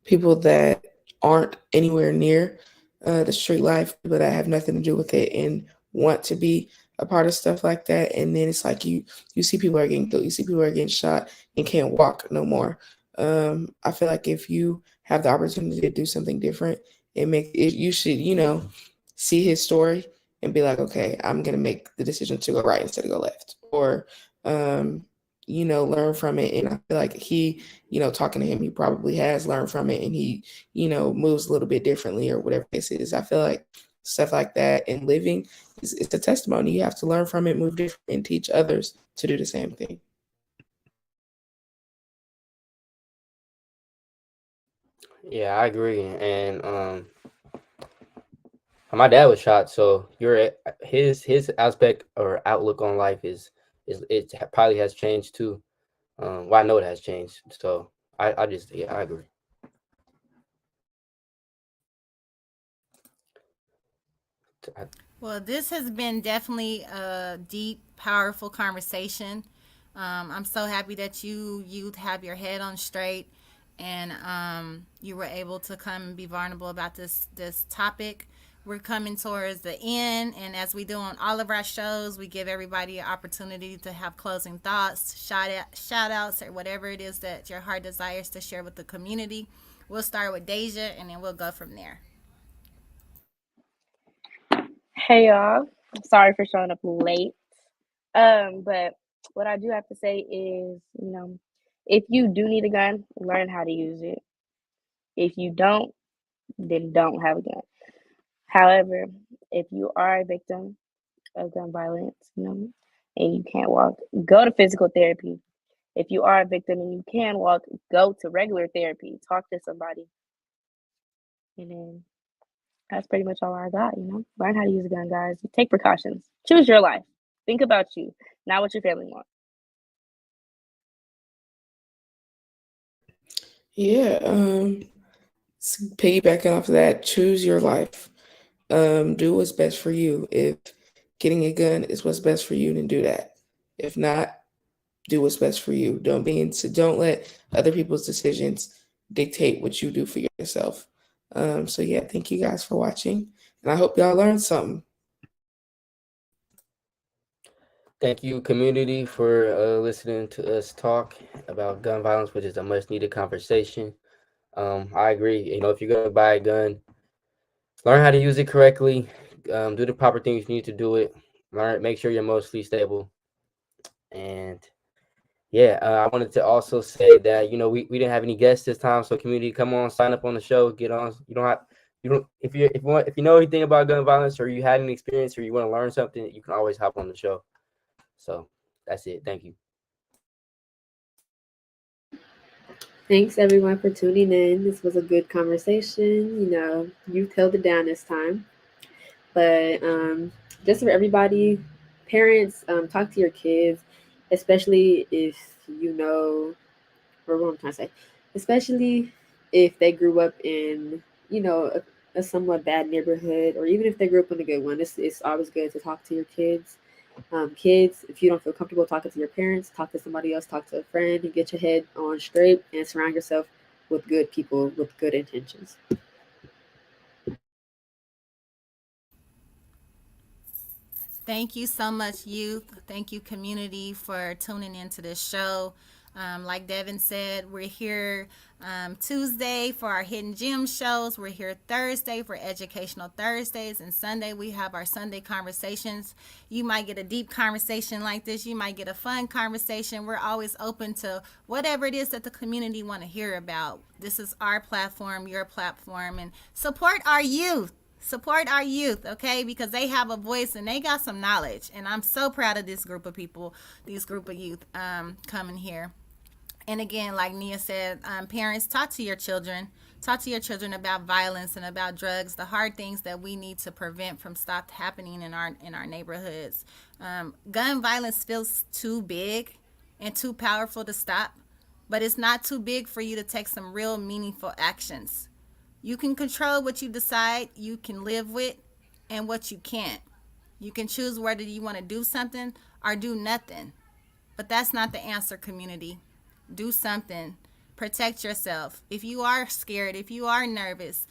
people that aren't anywhere near the street life, people that have nothing to do with it and want to be a part of stuff like that. And then it's like you see people are getting killed, you see people are getting shot and can't walk no more. I feel like if you have the opportunity to do something different, you should, see his story and be like, okay, I'm gonna make the decision to go right instead of go left. Or um learn from it. And I feel like he, talking to him, he probably has learned from it and he, moves a little bit differently or whatever this is. I feel like stuff like that and living it's a testimony. You have to learn from it, move different, and teach others to do the same thing. Yeah, I agree. And my dad was shot, so his aspect or outlook on life is it probably has changed too. Well, I know it has changed. So I just I agree. Well, this has been definitely a deep, powerful conversation. I'm so happy that you have your head on straight, and you were able to come and be vulnerable about this topic. We're coming towards the end, and as we do on all of our shows, we give everybody an opportunity to have closing thoughts, shout outs, or whatever it is that your heart desires to share with the community. We'll start with Deja, and then we'll go from there. Hey y'all. Sorry for showing up late. But what I do have to say is, if you do need a gun, learn how to use it. If you don't, then don't have a gun. However, if you are a victim of gun violence, and you can't walk, go to physical therapy. If you are a victim and you can walk, go to regular therapy. Talk to somebody. And then that's pretty much all I got, Learn how to use a gun, guys. Take precautions. Choose your life. Think about you, not what your family wants. Yeah, piggybacking off of that, choose your life. Do what's best for you. If getting a gun is what's best for you, then do that. If not, do what's best for you. Don't let other people's decisions dictate what you do for yourself. So yeah, thank you guys for watching, and I hope y'all learned something. Thank you, community, for listening to us talk about gun violence, which is a much needed conversation. I agree. If you're gonna buy a gun, learn how to use it correctly. Do the proper things you need to do it. Make sure you're emotionally stable. And yeah, I wanted to also say that we didn't have any guests this time, so community, come on, sign up on the show, get on. If you know anything about gun violence or you had an experience or you want to learn something, you can always hop on the show. So that's it. Thank you. Thanks everyone for tuning in. This was a good conversation. Youth held it down this time. But just for everybody, parents, talk to your kids, especially if or what I'm trying to say, especially if they grew up in, a somewhat bad neighborhood, or even if they grew up in a good one. It's always good to talk to your kids. Kids, if you don't feel comfortable talking to your parents, talk to somebody else, talk to a friend, and get your head on straight and surround yourself with good people with good intentions. Thank you so much, youth. Thank you, community, for tuning into this show. Like Devin said, we're here Tuesday for our Hidden Gem shows. We're here Thursday for Educational Thursdays. And Sunday, we have our Sunday conversations. You might get a deep conversation like this. You might get a fun conversation. We're always open to whatever it is that the community want to hear about. This is our platform, your platform, and support our youth. Support our youth, okay? Because they have a voice and they got some knowledge. And I'm so proud of this group of people, this group of youth coming here. And again, like Nia said, parents, talk to your children. Talk to your children about violence and about drugs, the hard things that we need to prevent from stop happening in our neighborhoods. Gun violence feels too big and too powerful to stop, but it's not too big for you to take some real meaningful actions. You can control what you decide you can live with and what you can't. You can choose whether you want to do something or do nothing. But that's not the answer, community. Do something. Protect yourself. If you are scared, if you are nervous,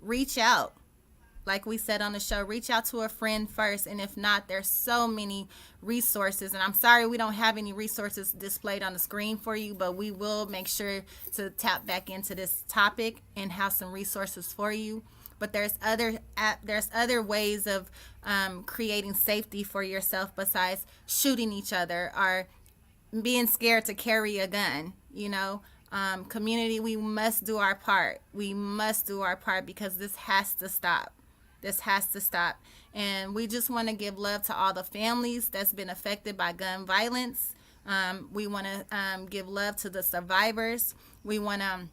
reach out. Like we said on the show, reach out to a friend first. And if not, there's so many resources. And I'm sorry we don't have any resources displayed on the screen for you, but we will make sure to tap back into this topic and have some resources for you. But there's other ways of creating safety for yourself besides shooting each other or being scared to carry a gun. Community, we must do our part. We must do our part because this has to stop. This has to stop. And we just want to give love to all the families that's been affected by gun violence. We want to give love to the survivors. We want to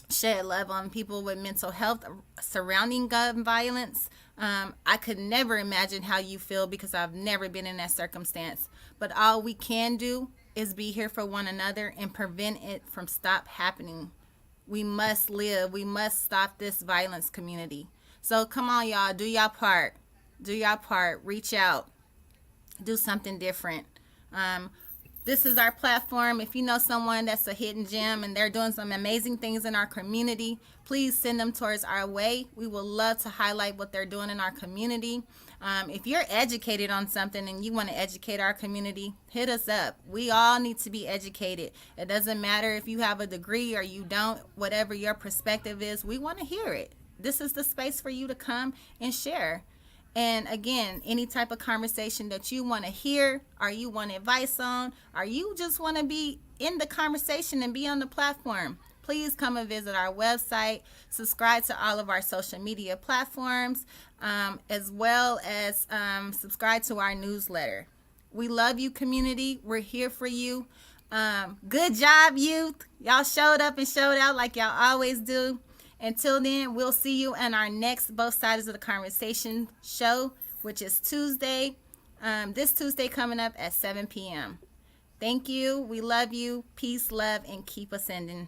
shed love on people with mental health surrounding gun violence. I could never imagine how you feel because I've never been in that circumstance. But all we can do is be here for one another and prevent it from stop happening. We must live. We must stop this violence, community. So come on, y'all, do y'all part. Do y'all part. Reach out. Do something different. This is our platform. If you know someone that's a hidden gem and they're doing some amazing things in our community, please send them towards our way. We would love to highlight what they're doing in our community. If you're educated on something and you want to educate our community, hit us up. We all need to be educated. It doesn't matter if you have a degree or you don't, whatever your perspective is, we want to hear it. This is the space for you to come and share. And again, any type of conversation that you want to hear or you want advice on, or you just want to be in the conversation and be on the platform, please come and visit our website, subscribe to all of our social media platforms, as well as subscribe to our newsletter. We love you, community. We're here for you. Good job, youth. Y'all showed up and showed out like y'all always do. Until then, we'll see you in our next Both Sides of the Conversation show, which is Tuesday, this Tuesday coming up at 7 p.m. Thank you. We love you. Peace, love, and keep ascending.